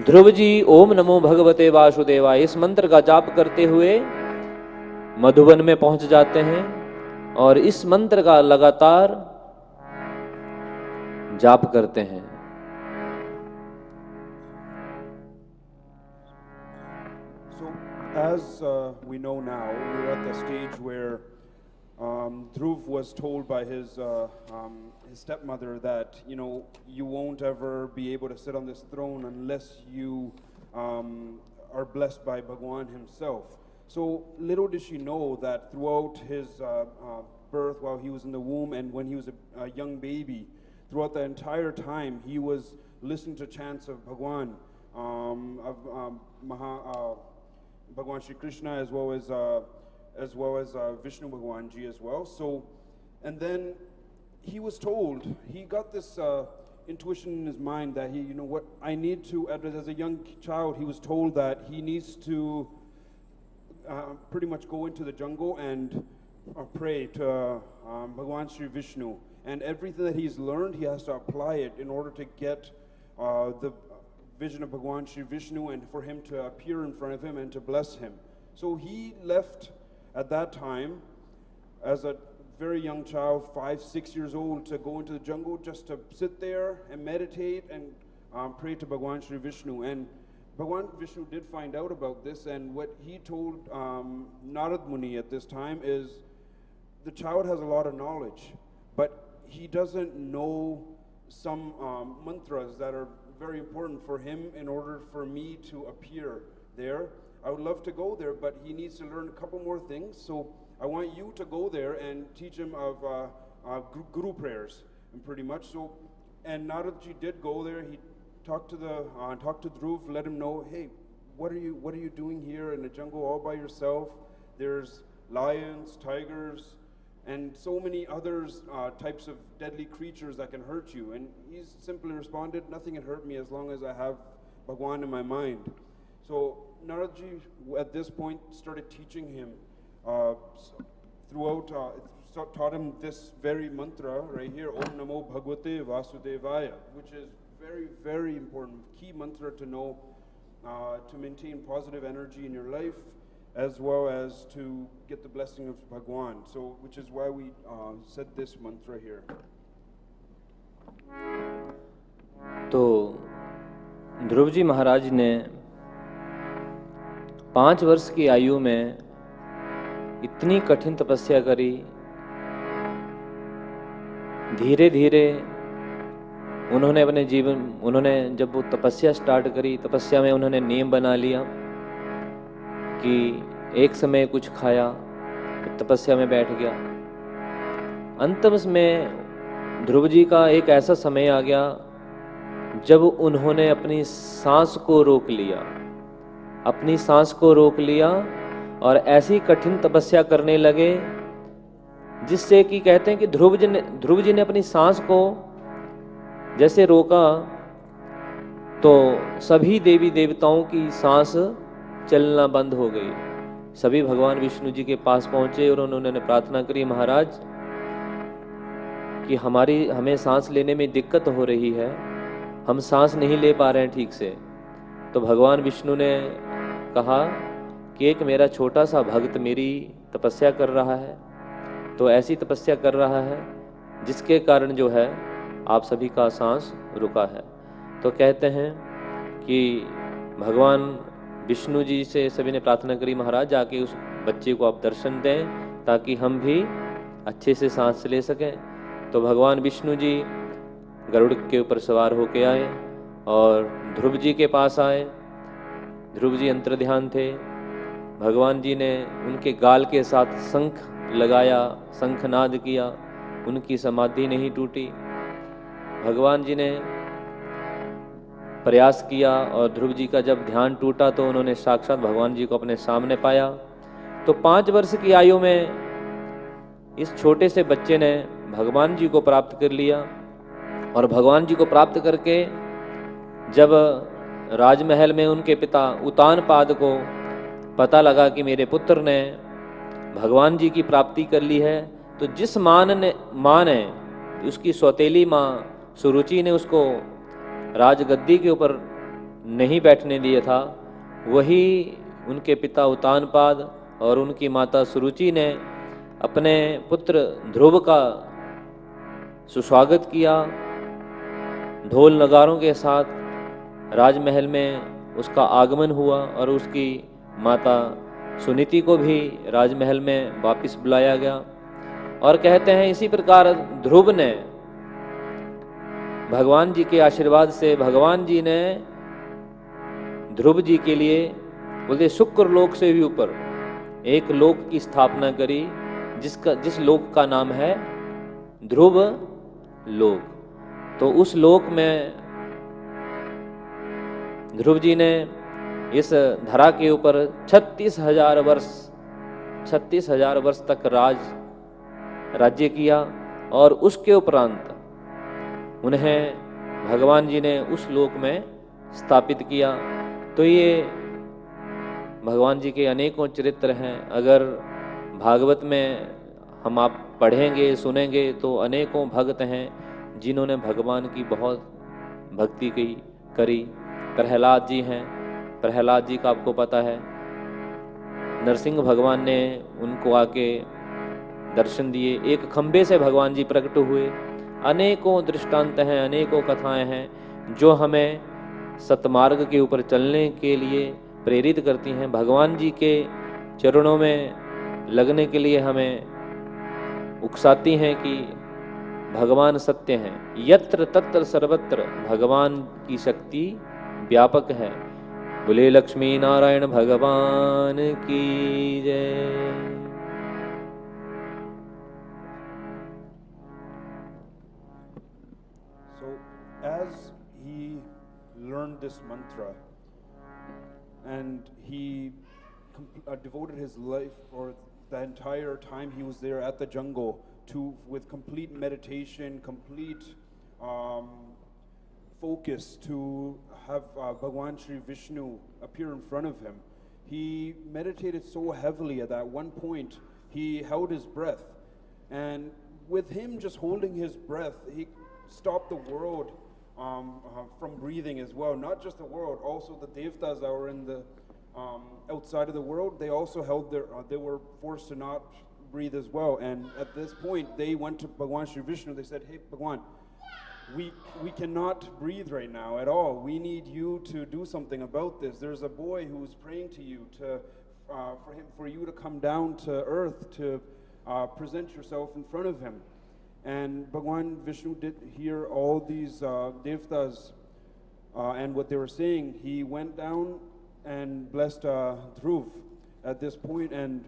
ध्रुव जी ओम नमो भगवते वासुदेवाय इस मंत्र का जाप करते हुए मधुबन में पहुंच जाते हैं और इस मंत्र का लगातार जाप करते हैं। So, as we know now, we're at the stage where Dhruv was told by his stepmother that, you won't ever be able to sit on this throne unless you are blessed by Bhagwan himself. So little did she know that throughout his birth, while he was in the womb and when he was a young baby, throughout the entire time, he was listening to chants of Bhagwan, Bhagwan Shri Krishna, as well as Vishnu Bhagwan Ji as well. So, and then he was told, he got this intuition in his mind that I need to, as a young child, he was told that he needs to pretty much go into the jungle and pray to Bhagwan Shri Vishnu. And everything that he's learned, he has to apply it in order to get the vision of Bhagwan Shri Vishnu and for him to appear in front of him and to bless him. So he left at that time as a very young child, 5-6 years old, to go into the jungle just to sit there and meditate and pray to Bhagwan Shri Vishnu. And Bhagwan Vishnu did find out about this, and what he told Narad Muni at this time is the child has a lot of knowledge, but he doesn't know some mantras that are very important for him in order for me to appear there. I would love to go there, but he needs to learn a couple more things. So I want you to go there and teach him of Guru prayers, and pretty much. So, and Naradji did go there. He talked to Dhruv, let him know, hey, what are you doing here in the jungle all by yourself? There's lions, tigers, and so many others types of deadly creatures that can hurt you. And he simply responded, nothing can hurt me as long as I have Bhagwan in my mind. So Naradji at this point started teaching him taught him this very mantra right here, Om Namo Bhagavate Vasudevaya, which is very, very important, key mantra to know to maintain positive energy in your life, as well as to get the blessing of Bhagwan. So, which is why we said this mantra here. तो ध्रुव जी महाराज ने 5 वर्ष की आयु में इतनी कठिन तपस्या करी, धीरे धीरे उन्होंने अपने जीवन, उन्होंने जब वो तपस्या स्टार्ट करी, तपस्या में उन्होंने नियम बना लिया कि एक समय कुछ खाया, तपस्या में बैठ गया। अंत में ध्रुव जी का एक ऐसा समय आ गया जब उन्होंने अपनी सांस को रोक लिया, अपनी सांस को रोक लिया और ऐसी कठिन तपस्या करने लगे जिससे कि कहते हैं कि ध्रुव जी ने अपनी सांस को जैसे रोका तो सभी देवी देवताओं की सांस चलना बंद हो गई। सभी भगवान विष्णु जी के पास पहुंचे और उन्होंने प्रार्थना करी, महाराज कि हमें सांस लेने में दिक्कत हो रही है, हम सांस नहीं ले पा रहे हैं ठीक से। तो भगवान विष्णु ने कहा कि एक मेरा छोटा सा भक्त मेरी तपस्या कर रहा है, तो ऐसी तपस्या कर रहा है जिसके कारण जो है आप सभी का सांस रुका है। तो कहते हैं कि भगवान विष्णु जी से सभी ने प्रार्थना करी, महाराज जाके उस बच्चे को आप दर्शन दें ताकि हम भी अच्छे से सांस ले सकें। तो भगवान विष्णु जी गरुड़ के ऊपर सवार होके आए और ध्रुव जी के पास आए। ध्रुव जी अंतर्ध्यान थे। भगवान जी ने उनके गाल के साथ शंख लगाया, शंखनाद किया, उनकी समाधि नहीं टूटी। भगवान जी ने प्रयास किया और ध्रुव जी का जब ध्यान टूटा तो उन्होंने साक्षात भगवान जी को अपने सामने पाया। तो 5 वर्ष की आयु में इस छोटे से बच्चे ने भगवान जी को प्राप्त कर लिया और भगवान जी को प्राप्त करके जब राजमहल में उनके पिता उतानपाद को पता लगा कि मेरे पुत्र ने भगवान जी की प्राप्ति कर ली है, तो जिस माँ ने उसकी सौतेली माँ सुरुचि ने उसको राजगद्दी के ऊपर नहीं बैठने दिया था, वही उनके पिता उतानपाद और उनकी माता सुरुचि ने अपने पुत्र ध्रुव का सुस्वागत किया। ढोल नगारों के साथ राजमहल में उसका आगमन हुआ और उसकी माता सुनीति को भी राजमहल में वापस बुलाया गया। और कहते हैं इसी प्रकार ध्रुव ने भगवान जी के आशीर्वाद से भगवान जी ने ध्रुव जी के लिए बोलते शुक्र लोक से भी ऊपर एक लोक की स्थापना करी जिस लोक का नाम है ध्रुव लोक। तो उस लोक में ध्रुव जी ने इस धरा के ऊपर 36,000 वर्ष तक राज्य किया और उसके उपरांत उन्हें भगवान जी ने उस लोक में स्थापित किया। तो ये भगवान जी के अनेकों चरित्र हैं। अगर भागवत में हम आप पढ़ेंगे सुनेंगे तो अनेकों भक्त हैं जिन्होंने भगवान की बहुत भक्ति करी। प्रहलाद जी हैं, प्रहलाद जी का आपको पता है, नरसिंह भगवान ने उनको आके दर्शन दिए, एक खंबे से भगवान जी प्रकट हुए। अनेकों दृष्टांत हैं, अनेकों कथाएं हैं जो हमें सतमार्ग के ऊपर चलने के लिए प्रेरित करती हैं। भगवान जी के चरणों में लगने के लिए हमें उकसाती हैं कि भगवान सत्य हैं। यत्र तत्र सर्वत्र भगवान की शक्ति व्यापक है। बोले लक्ष्मी नारायण भगवान की जय। So as he learned this mantra and he devoted his life for the entire time he was there at the jungle with complete meditation, complete focus to have Bhagwan Shri Vishnu appear in front of him. He meditated so heavily at that one point, he held his breath. And with him just holding his breath, he stopped the world from breathing as well. Not just the world, also the devtas that were in the outside of the world, they also held they were forced to not breathe as well. And at this point, they went to Bhagwan Shri Vishnu. They said, "Hey, Bhagwan, we cannot breathe right now at all. We need you to do something about this. There's a boy who's praying to you for you to come down to earth to present yourself in front of him." And Bhagwan Vishnu did hear all these devtas and what they were saying. He went down and blessed Dhruv at this point, and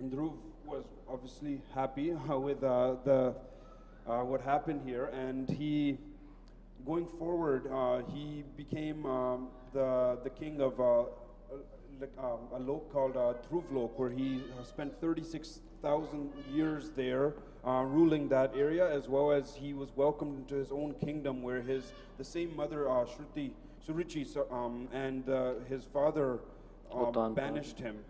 Dhruv was obviously happy with what happened here, and he, going forward, he became the king of a lok called Dhruvlok, where he spent 36,000 years there ruling that area, as well as he was welcomed into his own kingdom, where the same mother Surichi and his father banished him.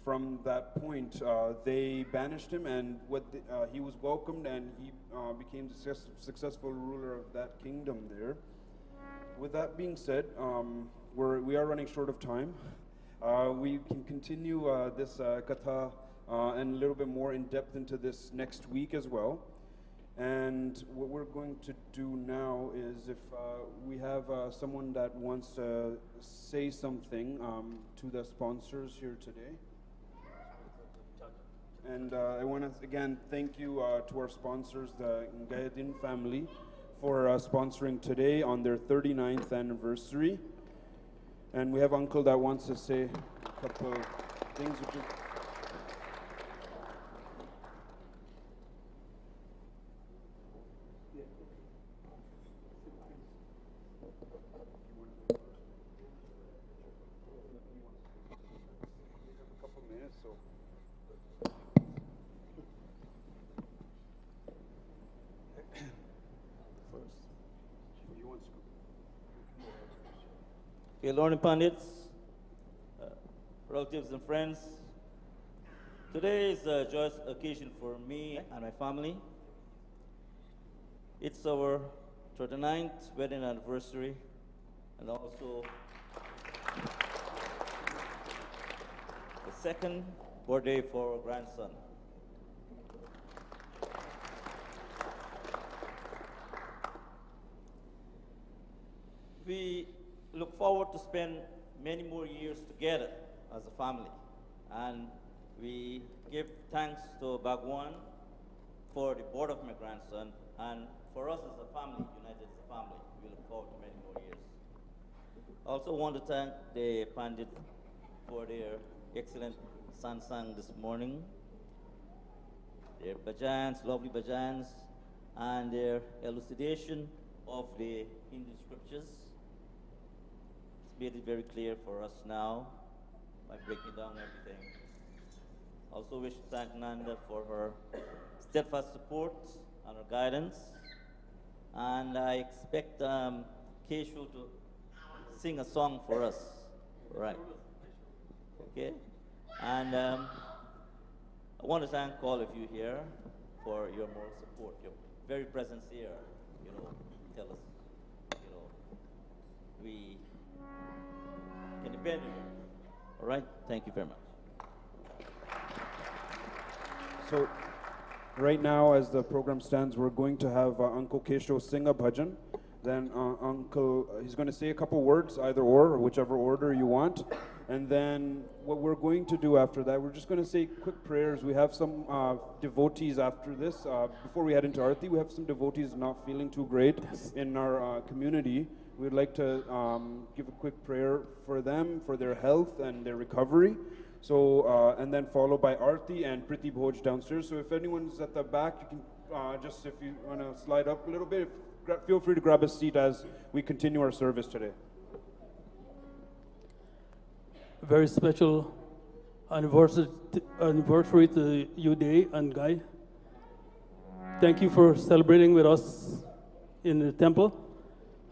From that point, they banished him, and he was welcomed, and he became the successful ruler of that kingdom there. With that being said, we are running short of time. We can continue this Katha and a little bit more in depth into this next week as well. And what we're going to do now is, if we have someone that wants to say something to the sponsors here today. And I want to again thank you to our sponsors, the Gayadin family, for sponsoring today on their 39th anniversary. And we have Uncle that wants to say a couple of things. Okay, Lord and Pandits, relatives and friends, today is a joyous occasion for me and my family. It's our 39th wedding anniversary, and also the second birthday for our grandson. We look forward to spend many more years together as a family, and we give thanks to Bhagwan for the birth of my grandson, and for us as a family, united as a family, we look forward to many more years. I also want to thank the Pandit for their excellent satsang this morning, their bhajans, lovely bhajans, and their elucidation of the Hindu scriptures. Made it very clear for us now by breaking down everything. Also wish to thank Nanda for her steadfast support and her guidance. And I expect Keshu to sing a song for us. Right. Okay. And I want to thank all of you here for your moral support, your very presence here, tell us, we can depend on you. All right, thank you very much. So, right now, as the program stands, we're going to have Uncle Kesho sing a bhajan. Then he's going to say a couple words, either or whichever order you want. And then what we're going to do after that, we're just going to say quick prayers. We have some devotees after this. Before we head into Arati, we have some devotees not feeling too great in our community. We'd like to give a quick prayer for them, for their health and their recovery. So, and then followed by Arti and Priti Bhoj downstairs. So if anyone's at the back, you can just, if you want to slide up a little bit, feel free to grab a seat as we continue our service today. Very special anniversary to you, Day and Guy. Thank you for celebrating with us in the temple.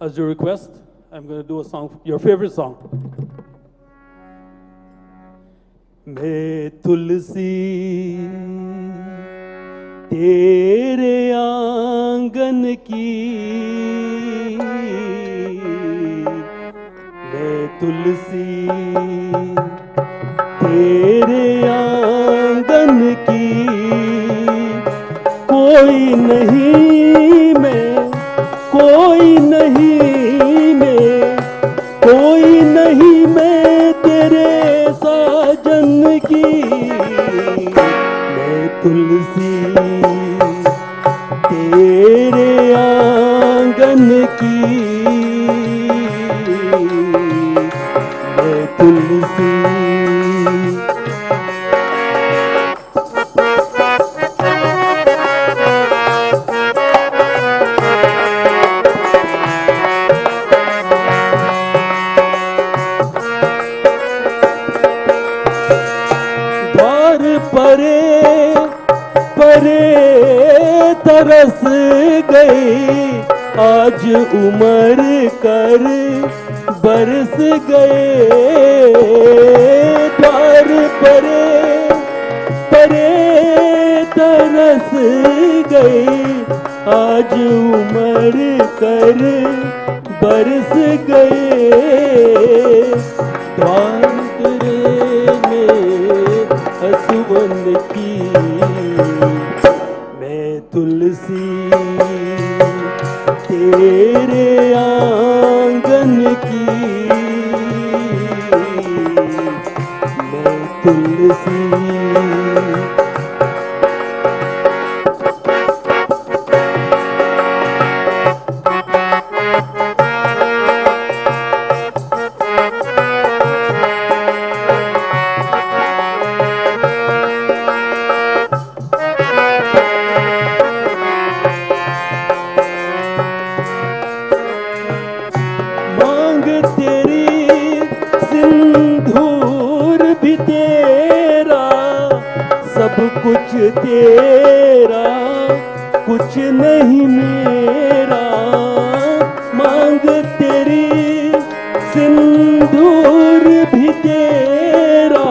As your request, I'm going to do a song, your favorite song. मैं तुलसी तेरे आंगन की, मैं तुलसी तेरे आंगन की, कोई नहीं मैं, कोई नहीं मैं, कोई नहीं मैं तेरे साजन की, मैं तुलसी गई, आज उमर कर बरस गए। द्वार परे परे तरस गई, आज उमर कर बरस गए। द्वार तेरे में हसवन की, मैं तुलसी तेरे आंगन की, मैं तुलसी। मांग तेरी सिंदूर भी तेरा, सब कुछ तेरा कुछ नहीं मेरा। मांग तेरी सिंदूर भी तेरा,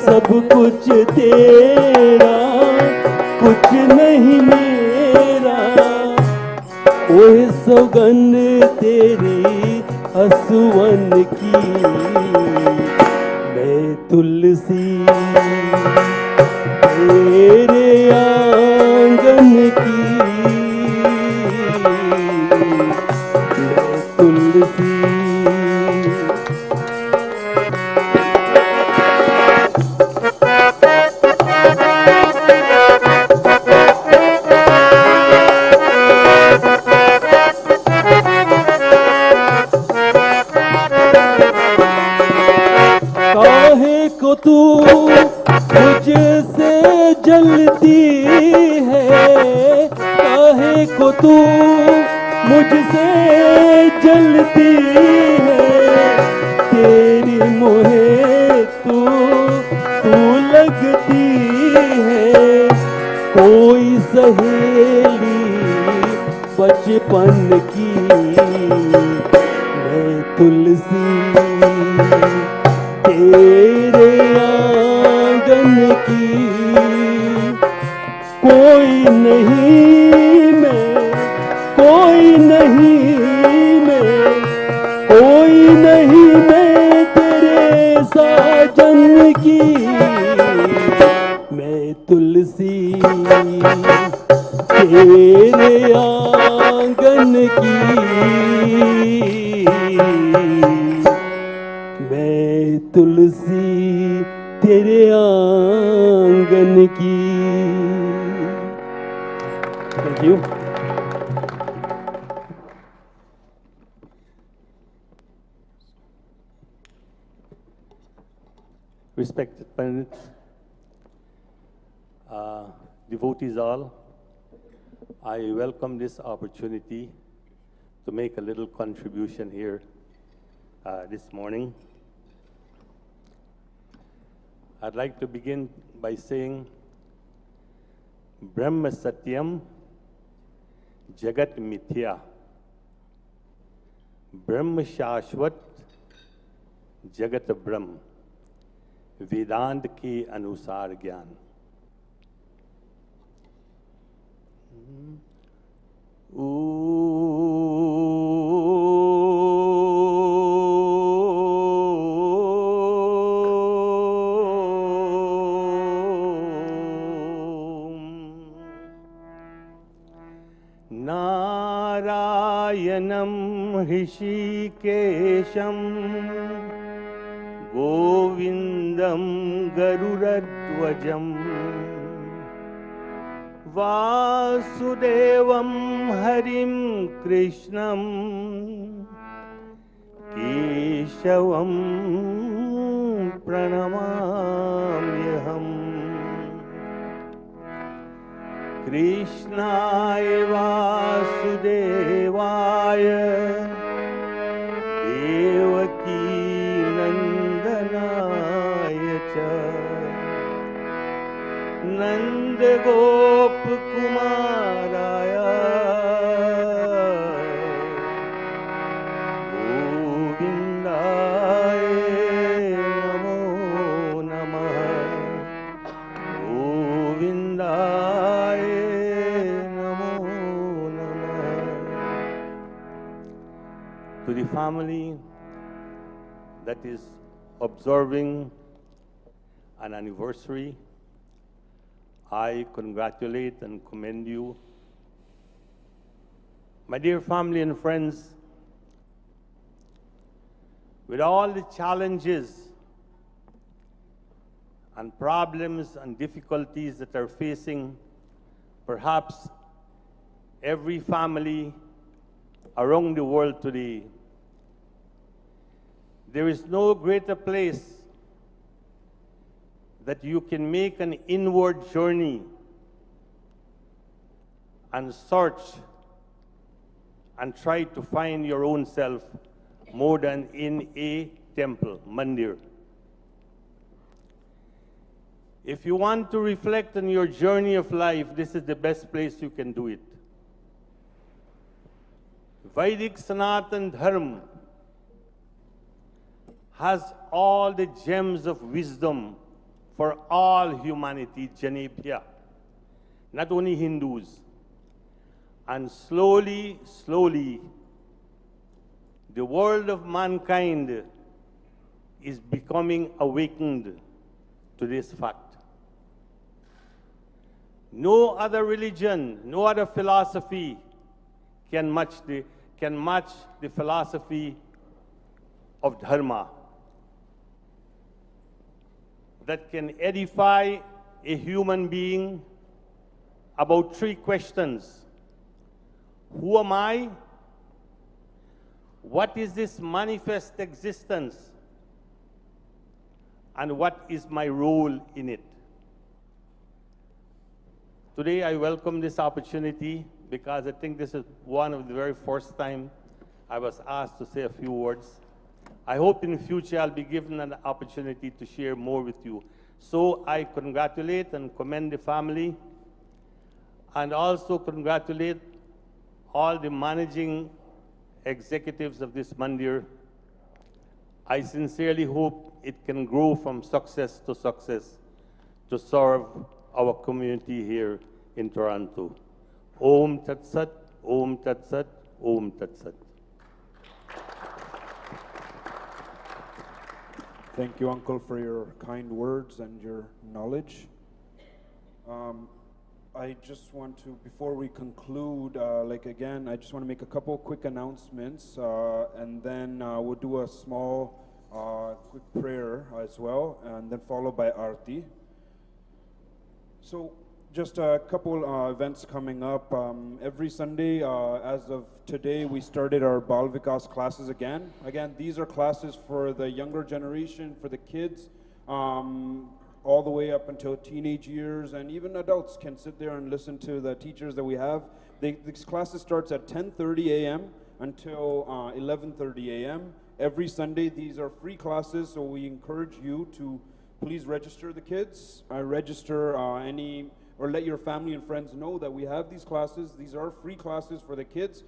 सब कुछ तेरा कुछ नहीं मेरा। ओए सौगन तेरी हसवन की, मैं तुलसी तेरे आंगन की, मैं तुलसी। काहे को तू मुझसे जलती है, काहे को तू मुझसे जलती है। तेरी मोहे तू लगती है, कोई सहेली बचपन की, मैं तुलसी तेरे आंगन की। कोई नहीं मैं, कोई नहीं मैं, कोई नहीं मैं तेरे साजन की, मैं तुलसी तेरे आंगन की, मैं तुलसी तेरे आंगन की। Thank you. Respected parents, devotees all, I welcome this opportunity to make a little contribution here this morning. I'd like to begin by saying, Brahma Satyam Jagat Mithya, Brahma Shashvat Jagat Brahm, वेदांत के अनुसार ज्ञान। नारायणं ऋषिकेशं गोविंदं गरुडध्वजं वासुदेवं हरिं कृष्णं केशवं प्रणमाम्यहम्। कृष्णाय वासुदेवाय देवकी नंदनाय च नंदगोपकुमाराय To the family that is observing an anniversary, I congratulate and commend you. My dear family and friends, with all the challenges and problems and difficulties that are facing perhaps every family around the world today, there is no greater place that you can make an inward journey and search and try to find your own self more than in a temple, mandir. If you want to reflect on your journey of life, this is the best place you can do it. Vedic Sanatan Dharma has all the gems of wisdom for all humanity, Janebhya, not only Hindus. And slowly, slowly, the world of mankind is becoming awakened to this fact. No other religion, no other philosophy can match the philosophy of Dharma that can edify a human being about three questions. Who am I? What is this manifest existence? And what is my role in it? Today I welcome this opportunity because I think this is one of the very first time I was asked to say a few words. I hope in the future I'll be given an opportunity to share more with you. So I congratulate and commend the family and also congratulate all the managing executives of this mandir. I sincerely hope it can grow from success to serve our community here in Toronto. Om Tat Sat, Om Tat Sat, Om Tat Sat. Thank you, Uncle, for your kind words and your knowledge. I just want to, before we conclude, I just want to make a couple quick announcements, and then we'll do a small, quick prayer as well, and then followed by Aarti. So, just a couple events coming up. Every Sunday, as of today, we started our Bal Vikas classes again. Again, these are classes for the younger generation, for the kids, all the way up until teenage years, and even adults can sit there and listen to the teachers that we have. These classes starts at 10:30 a.m. until 11:30 a.m. Every Sunday. These are free classes, so we encourage you to please register the kids. Register or let your family and friends know that we have these classes. These are free classes for the kids.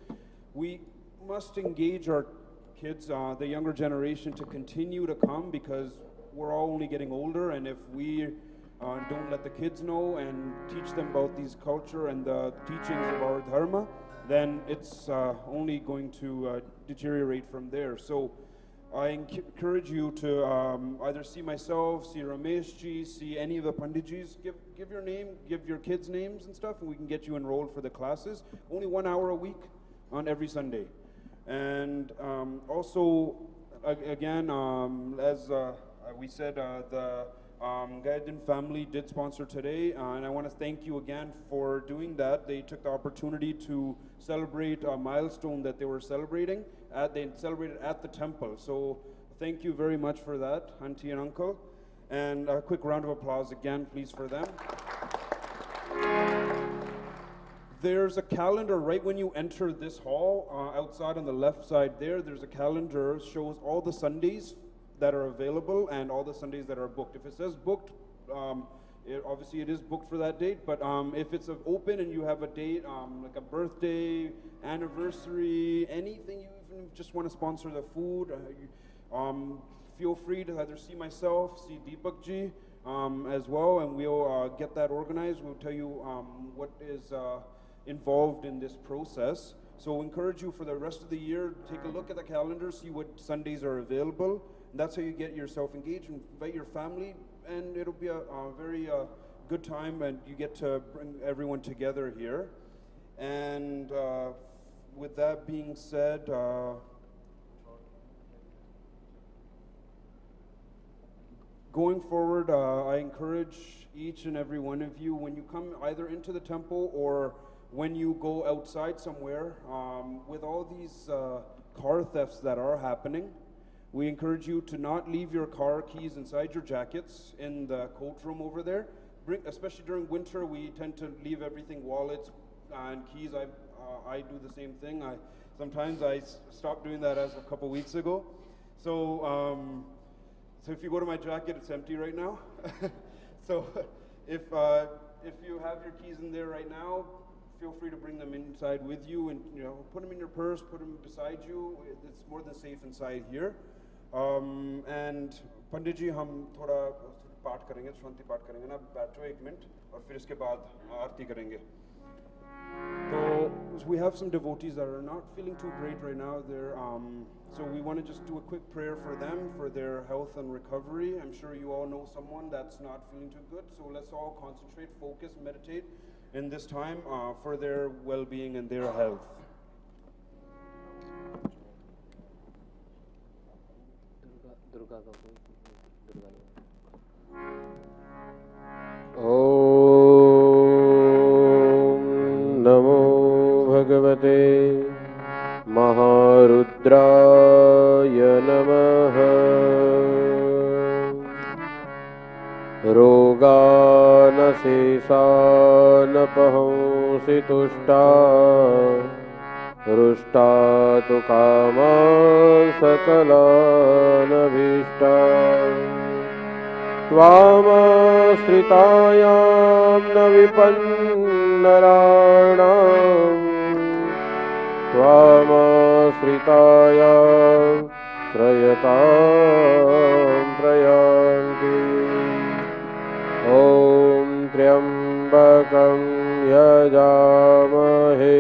We must engage our kids, the younger generation, to continue to come because we're all only getting older, and if we don't let the kids know and teach them about these culture and the teachings of our dharma, then it's only going to deteriorate from there. So I encourage you to either see myself, see Rameshji, see any of the Panditjis. Give your name, give your kids' names and stuff, and we can get you enrolled for the classes. Only 1 hour a week on every Sunday. And also, again, as we said, the Gayadin family did sponsor today, and I want to thank you again for doing that. They took the opportunity to celebrate a milestone that they were celebrating. They celebrated at the temple. So thank you very much for that, Auntie and Uncle. And a quick round of applause again, please, for them. There's a calendar right when you enter this hall, outside on the left side there. There's a calendar, shows all the Sundays that are available and all the Sundays that are booked. If it says booked, obviously it is booked for that date, but if it's open and you have a date, like a birthday, anniversary, anything, you even just want to sponsor the food, feel free to either see myself, see Deepakji as well, and we'll get that organized. We'll tell you what is involved in this process. So encourage you for the rest of the year, take a look at the calendar, see what Sundays are available. And that's how you get yourself engaged, invite your family, and it'll be a very good time, and you get to bring everyone together here. And with that being said, going forward, I encourage each and every one of you, when you come either into the temple or when you go outside somewhere, with all these car thefts that are happening, we encourage you to not leave your car keys inside your jackets in the coat room over there. Especially during winter, we tend to leave everything, wallets and keys. I do the same thing. Sometimes I stopped doing that as a couple weeks ago. So if you go to my jacket, it's empty right now. So if you have your keys in there right now, feel free to bring them inside with you, and put them in your purse, put them beside you. It's more than safe inside here. And पंडित जी हम थोड़ा पाठ करेंगे, शांति पाठ करेंगे ना, बैठो एक minute और फिर इसके बाद आरती करेंगे. So we have some devotees that are not feeling too great right now. So we want to just do a quick prayer for them, for their health and recovery. I'm sure you all know someone that's not feeling too good. So let's all concentrate, focus, meditate in this time for their well-being and their health. ॐ नमो भगवते महारुद्राय नमः. रोगानशेषानपहंसि तुष्टा रुष्टा तु कामा सकलानभीष्टा. त्वामाश्रितायां न विपन्नराणां त्वामाश्रितायां श्रयतां प्रयान्ति. ॐ त्र्यम्बकं यजामहे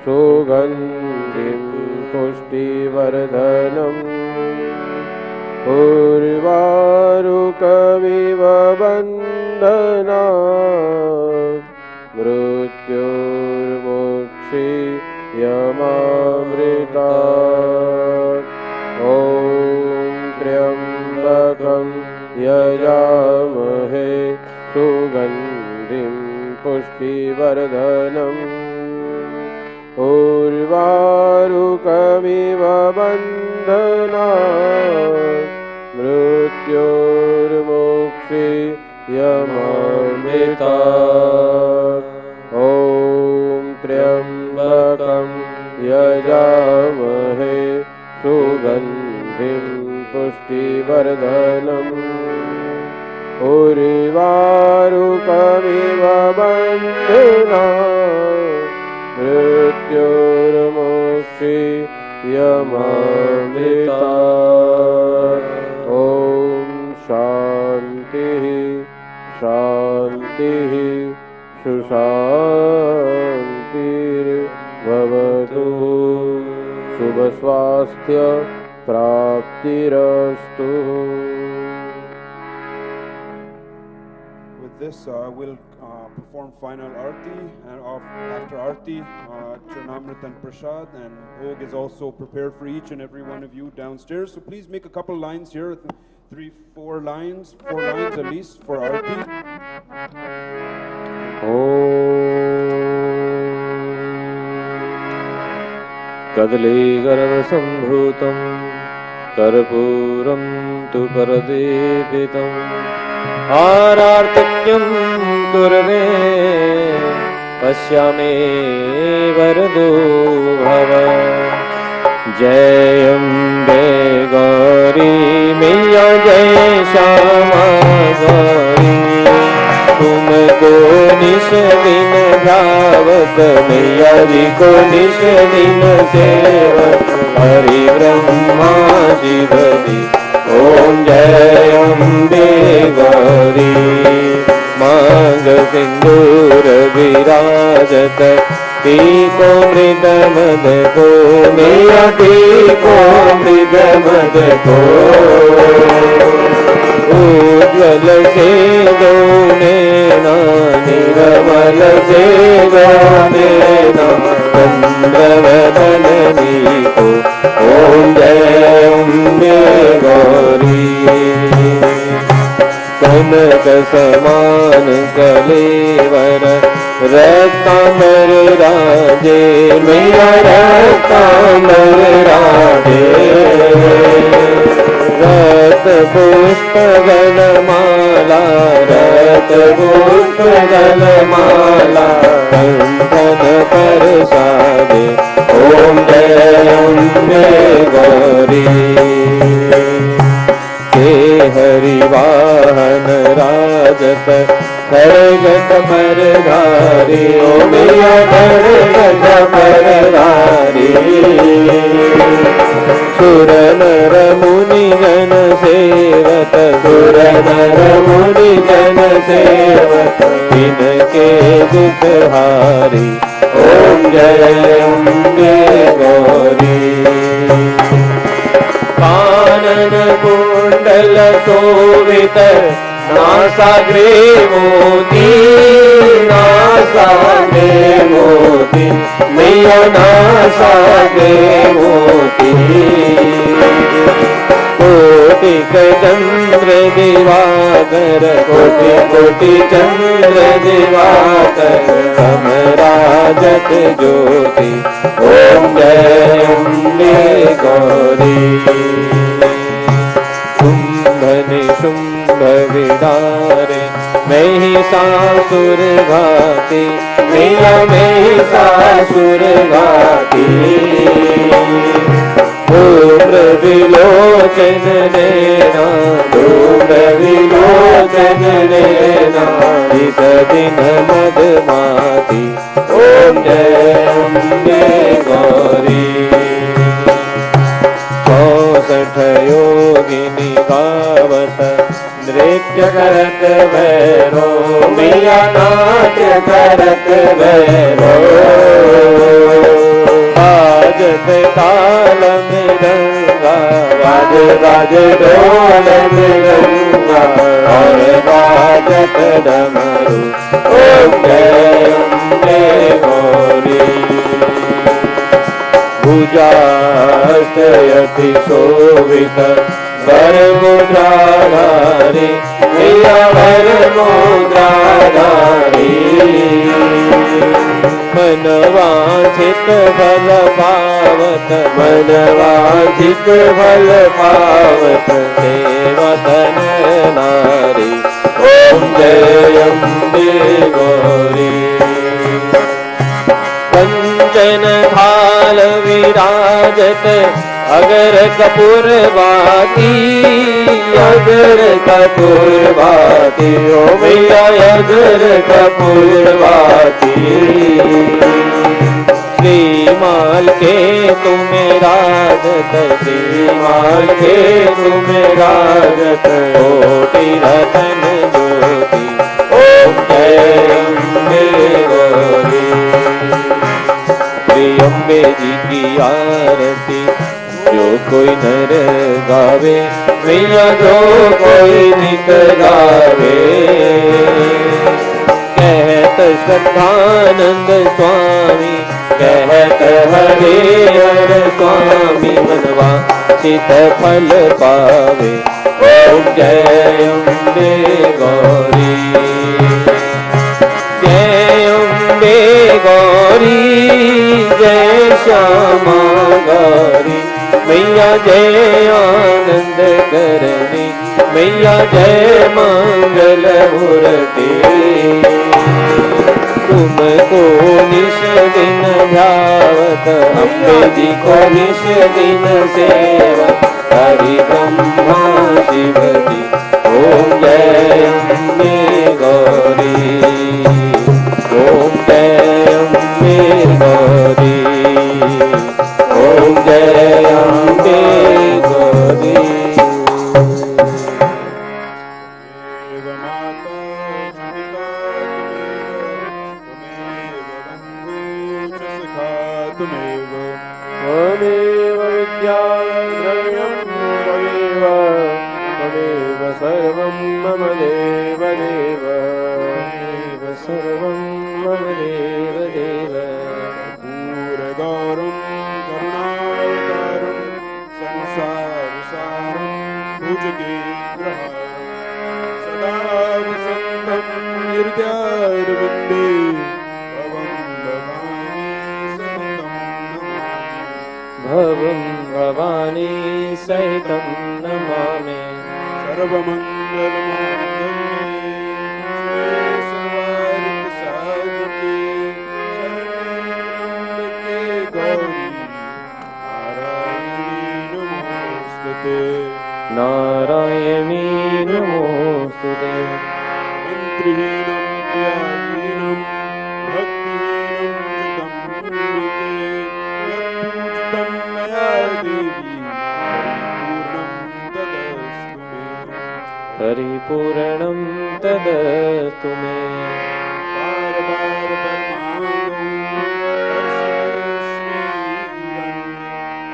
सुगन्धिं पुष्टिवर्धनम्. उर्वारुकमिव बन्धनात् मृत्युर्मुक्षीयमामृतात्. ॐ त्र्यम्बकं यजामहे सुगन्धिं पुष्टिवर्धनम्. उर्वारुकमिव बन्धनात् मृत्युर्मुक्षीयमामृतात्. ॐ त्र्यम्बकं यजामहे सुगन्धिं पुष्टिवर्धनम्. उर्वारुकमिव बन्धनात् मृत्युर्मुक्षीयमामृतात्. ॐ शान्तिः शान्तिः सुशान्तिर्भवतु. शुभस्वास्थ्य प्राप्तिरस्तु. With this, we'll perform final arti, and after arti, Charnamrit and Prasad, and Bhog is also prepared for each and every one of you downstairs. So please make a couple lines here, 4 lines at least for arti. कदली गर्भसम्भूतं कर्पूरं तु परदीपितम् आरार्तिक्यं कुर्वे पश्यामि वरदो भव. जय अम्बे गौरी मैया जय श्यामा गौरी. तुमको निश दिन ध्यावत मैया जी को निश दिन सेवत हरि ब्रह्मा शिवजी. ओम जय अम्बे गौरी. मांग सिंदूर विराजत पीत को मृद मद को, मैया दी को मृद मद को। उज्ज्वल से दो नैना, निर्मल से दो नैना, चंद्रवदनी को ओम जय अम्बे गौरी। कनक समान कलेवर रत्नांबर राजे, मैया रत्नांबर राजे। रत पुष्प गलमाला, रत पुष्प गलमाला, कंठन पर साजे ओम जय अम्बे गौरी। के हरि वाहन राजत खड़ग कमर धारी, ओ मैया खड़ग कमर धारी। सुर नर मुनि जन सेवक, सुर नर मुनि जन सेवक, इनके दुख हारी ओम जय अम्बे गौरी। कानन कुंडल शोभित, नासाग्रे मोती, नासाग्रे मोती, मैया नासाग्रे मोती। कोटिक चंद्र दिवाकर, कोटि कोटि चंद्र दिवाकर, समराजत ज्योति ओम जय अम्बे गौरी। शुंभ निशुंभ विदारे, महिषासुर घाती, मैया महिषासुर घाती। धूम्र विलोचन नैना, धूम्र विलोचन नैना, इस दिन मदमाती ओम जय अम्बे गौरी। 64 योगिनी गावत नृत्य करत भैरो, मैया नाट्य करत भैरो। बाजत ताल मृदंगा, बाज बाज ढोल मृदंगा, और बाजत डमरू ओम जय अम्बे गौरी। भुजास्तयति शोभित वर मुद्राधारी, मैया वर मुद्राधारी। मनवांछित फल पावत, मनवांछित फल पावत, सेवत नर नारी ओम जय अम्बे गौरी। कंचन थाल विराजत अगर कपूर बाती, अगर कपूर बाती, ओ मैया अगर कपूर बाती। श्रीमाल के तुम्हें राजत, श्रीमाल के तुम्हें राजत, कोटि रतन ज्योति ओम जय अम्बे गौरी। श्री अम्बे जी की आरती जो कोई नर गावे, मैया जो कोई नित गावे। कहत श्रद्धानंद स्वामी, कहत हरे हर स्वामी, मनवांछित फल पावे ओम जय अम्बे गौरी। जय अम्बे गौरी, जय श्यामा गौरी, मैया जय आनंद करनी, मैया जय मंगल मूर्ति। तुमको निश दिन ध्यावत, अम्बे जी को निश दिन सेवत, हरि ब्रह्मा शिव जी ओम जय अम्बे गौरी। ओम जय अम्बे गौरी, ओम जय अम्बे गौरी। त्वमेव माता च पिता त्वमेव बन्धुश्च सखा त्वमेव विद्याद्रव्यं त्वमेव सर्वं मम देवदेव त्वमेव सर्वं मम देवदेव कर्पूरगौरं करुणावतारं संसारसारं भुजगेन्द्रहारं सदा वसन्तं हृदयारविन्दे भवं भवानी सहितं नमामि सर्वमङ्गलमाङ्गल्ये शिवे सर्वार्थसाधिके शरण्ये त्र्यम्बके गौरी नारायणी नमोस्तुते मन्त्रहीनं क्रियाहीनं भक्तिहीनं जगदम्बिके यत्पूजितं मया देवी परिपूर्णं तदस्तु मे बार बार परमांगो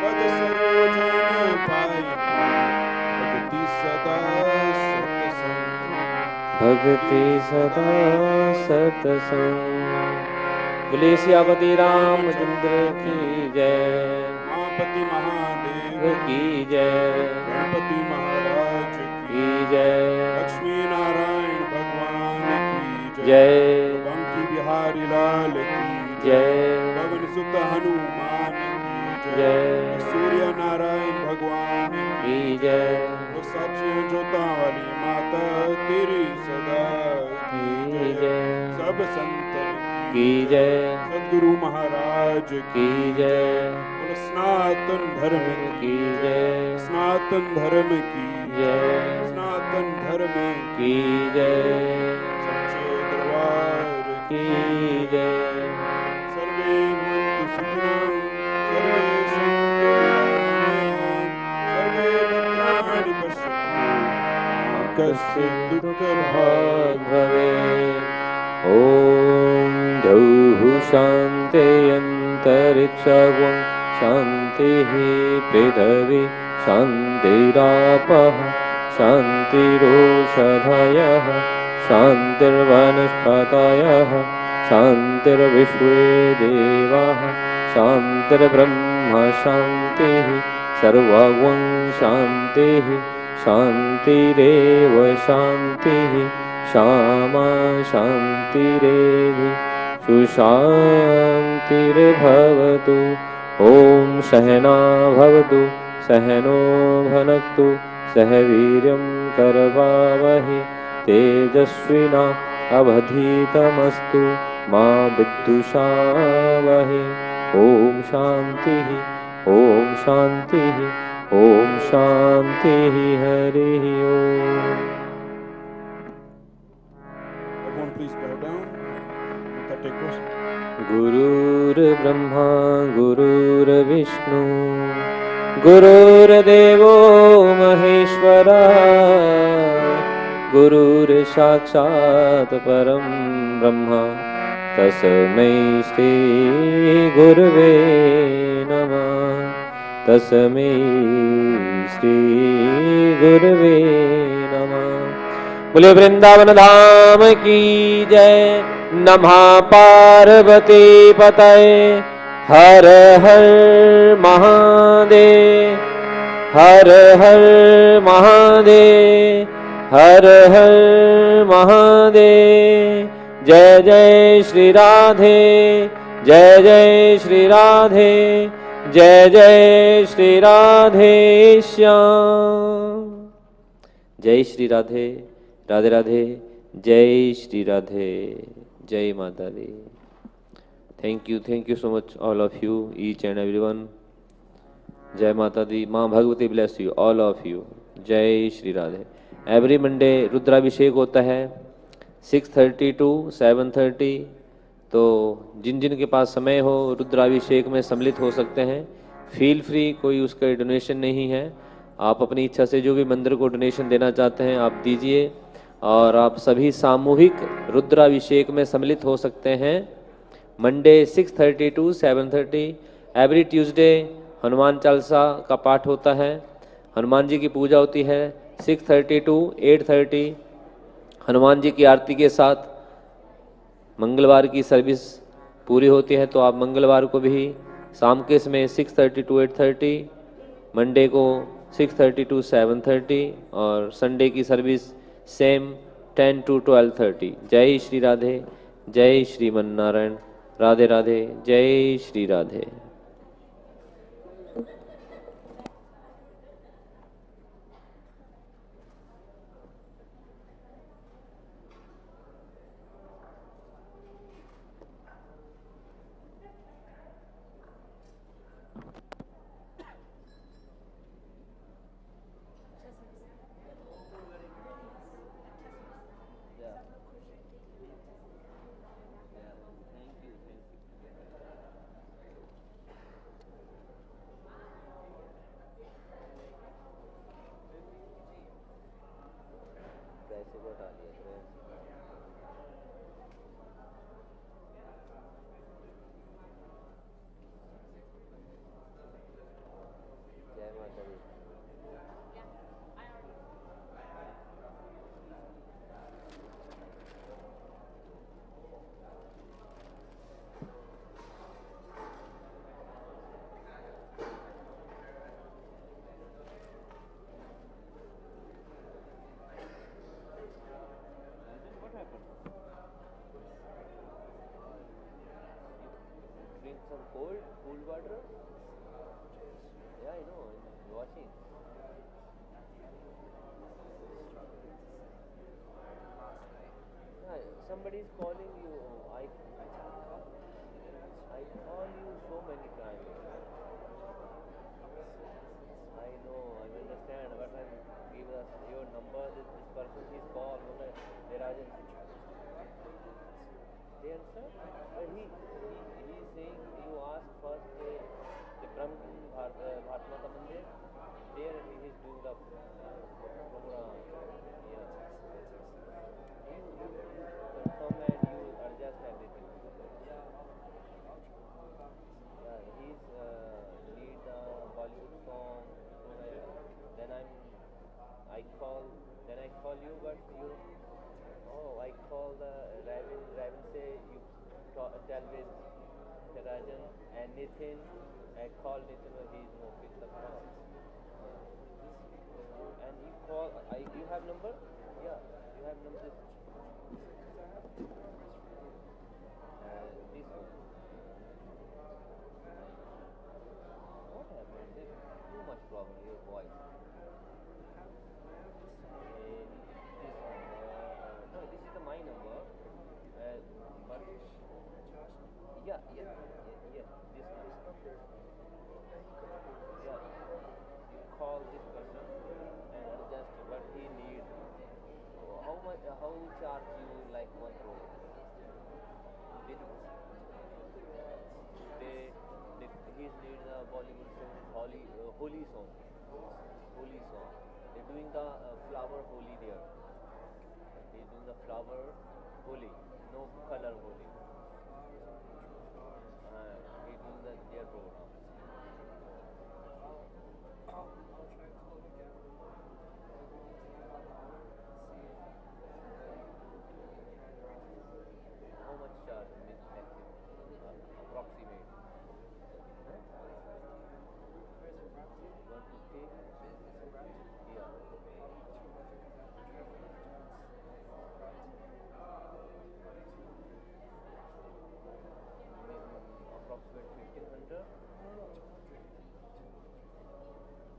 पद सरोजन पाई भक्ति सदा सत्संग बोले सियापति रामचंद्र की जय महापति महादेव की जय गणपति महाराज की जय लक्ष्मी नारायण भगवान की जय बंकी बिहारी लाल की जय पवन सुत हनुमान की जय सूर्य नारायण भगवान की जय सच जोता वाली माता तेरी सदा की जय सब संतन की जय सद्गुरु महाराज की जय सनातन धर्म की जय सनातन धर्म की जय सनातन धर्म की जय सच्चे दरबार की जय सर्वे भवन्तु सुखिनः सर्वे सन्तु निरामयाः सर्वे भद्राणि पश्यन्तु मा कश्चित् दुःखभाग् भवेत् ॐ द्यौः शान्त्यन्तरिक्षं शान्तिः पृथिवी शान्तिरापः शान्तिरोषधयः शान्तिर्वनस्पतयः शान्तिर्विश्वे देवाः शान्तिर्ब्रह्म शान्तिः सर्वं शान्तिः शान्तिरेव शान्तिः श्यामा शान्तिरेधि सुशान्तिर्भवतु ॐ सहना भवतु सहनो भुनक्तु सह वीर्यं करवावहै तेजस्विना अवधीतमस्तु मा विद्विषावहै ॐ शान्तिः ॐ शान्तिः ॐ शान्तिः हरिः ओम् Everyone please bow down. Take question. गुरुर्ब्रह्मा गुरुर्विष्णु गुरुर्देवो महेश्वरा गुरुर्साक्षात् परं ब्रह्म तस्मै श्री गुरवे नमः तस्मै श्री गुरवे नमः बोले वृंदावन धाम की जय नमः पार्वती पतये हर हर महादेव हर हर महादेव हर हर महादेव जय जय श्री राधे जय जय श्री राधे जय जय श्री राधे श्याम जय श्री राधे राधे राधे जय श्री राधे जय माता दी thank you so much all of you each and everyone जय माता दी माँ Bhagwati bless you all of you जय श्री राधे एवरी मंडे रुद्राभिषेक होता है 6:30 to 7:30 तो जिन जिन के पास समय हो रुद्राभिषेक में सम्मिलित हो सकते हैं फील फ्री कोई उसका डोनेशन नहीं है आप अपनी इच्छा से जो भी मंदिर को डोनेशन देना चाहते हैं आप दीजिए और आप सभी सामूहिक रुद्राभिषेक में सम्मिलित हो सकते हैं Monday 6:30 to 7:30 every Tuesday Hanuman Chalisa का पाठ होता है। हनुमान जी की पूजा होती है 6:30 टू 8:30। हनुमान जी की आरती के साथ मंगलवार की सर्विस पूरी होती है, तो आप मंगलवार को भी शाम के समय 6:30 टू 8:30, मंडे को 6:30 टू 7:30 और संडे की सर्विस सेम 10 टू 12:30। जय श्री राधे, जय श्रीमन नारायण, राधे राधे, जय Shri Radhe. Drink some cool water. Yeah, I know. Washing. Yeah, somebody is calling you. I call you so many times. I know, I understand, but I give us your number. This person is called. There are they answer. But he is saying you ask first the from Bhatmata Mandir. There he is doing the program. Yeah. You come and you adjust everything. Yeah, he's lead Bollywood song. Then I call, then I call you, but you. Oh, I call the Raven. Raven say you tell with Rajan and Nathan. I call Nathan, but he's no pick the call. And you call. You have number? Yeah, you have number. This one. What happened? There's too much problem in your voice. This number. No, this is the my number. But yeah. This number. Yeah. You call this person and adjust, but he need. How much? How charge you like 1 crore? Did he needs a Bollywood song, holy song, holy song. They're doing the flower holy there. They're doing the flower holy, no color holy. He's doing their program. How much charge means approximate? 150? Yeah. Approximate 1500?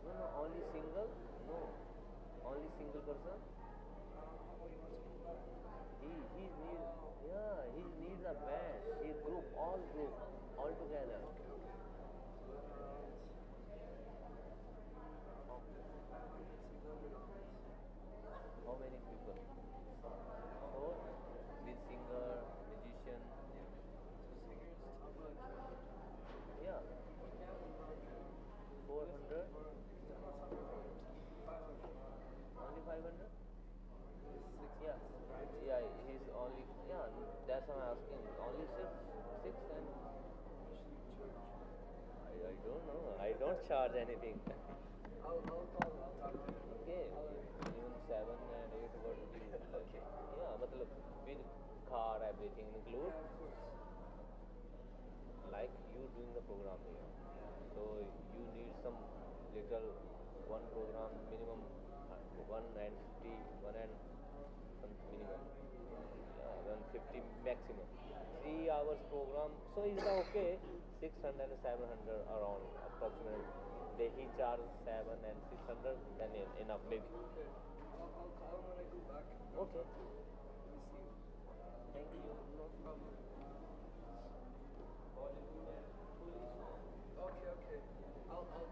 No, only single? No. Only single person? He needs, yeah, he needs a band, a group, all together. How many people? Four? With singer, magician. Yeah. 400? Only 500? Yeah. Yeah, he's only, yeah, that's what I'm asking. Only six and don't charge anything. Okay, minimum 7 and 8 what do you okay. Yeah, matlab with car everything include like you doing the program here. So you need some little one program minimum 190 one and some minimum 150 maximum 3 hours program, so is that okay? 600 700 around approximately they he charge 7 and 600 then enough maybe. Okay, thank you, no problem. Okay, I'll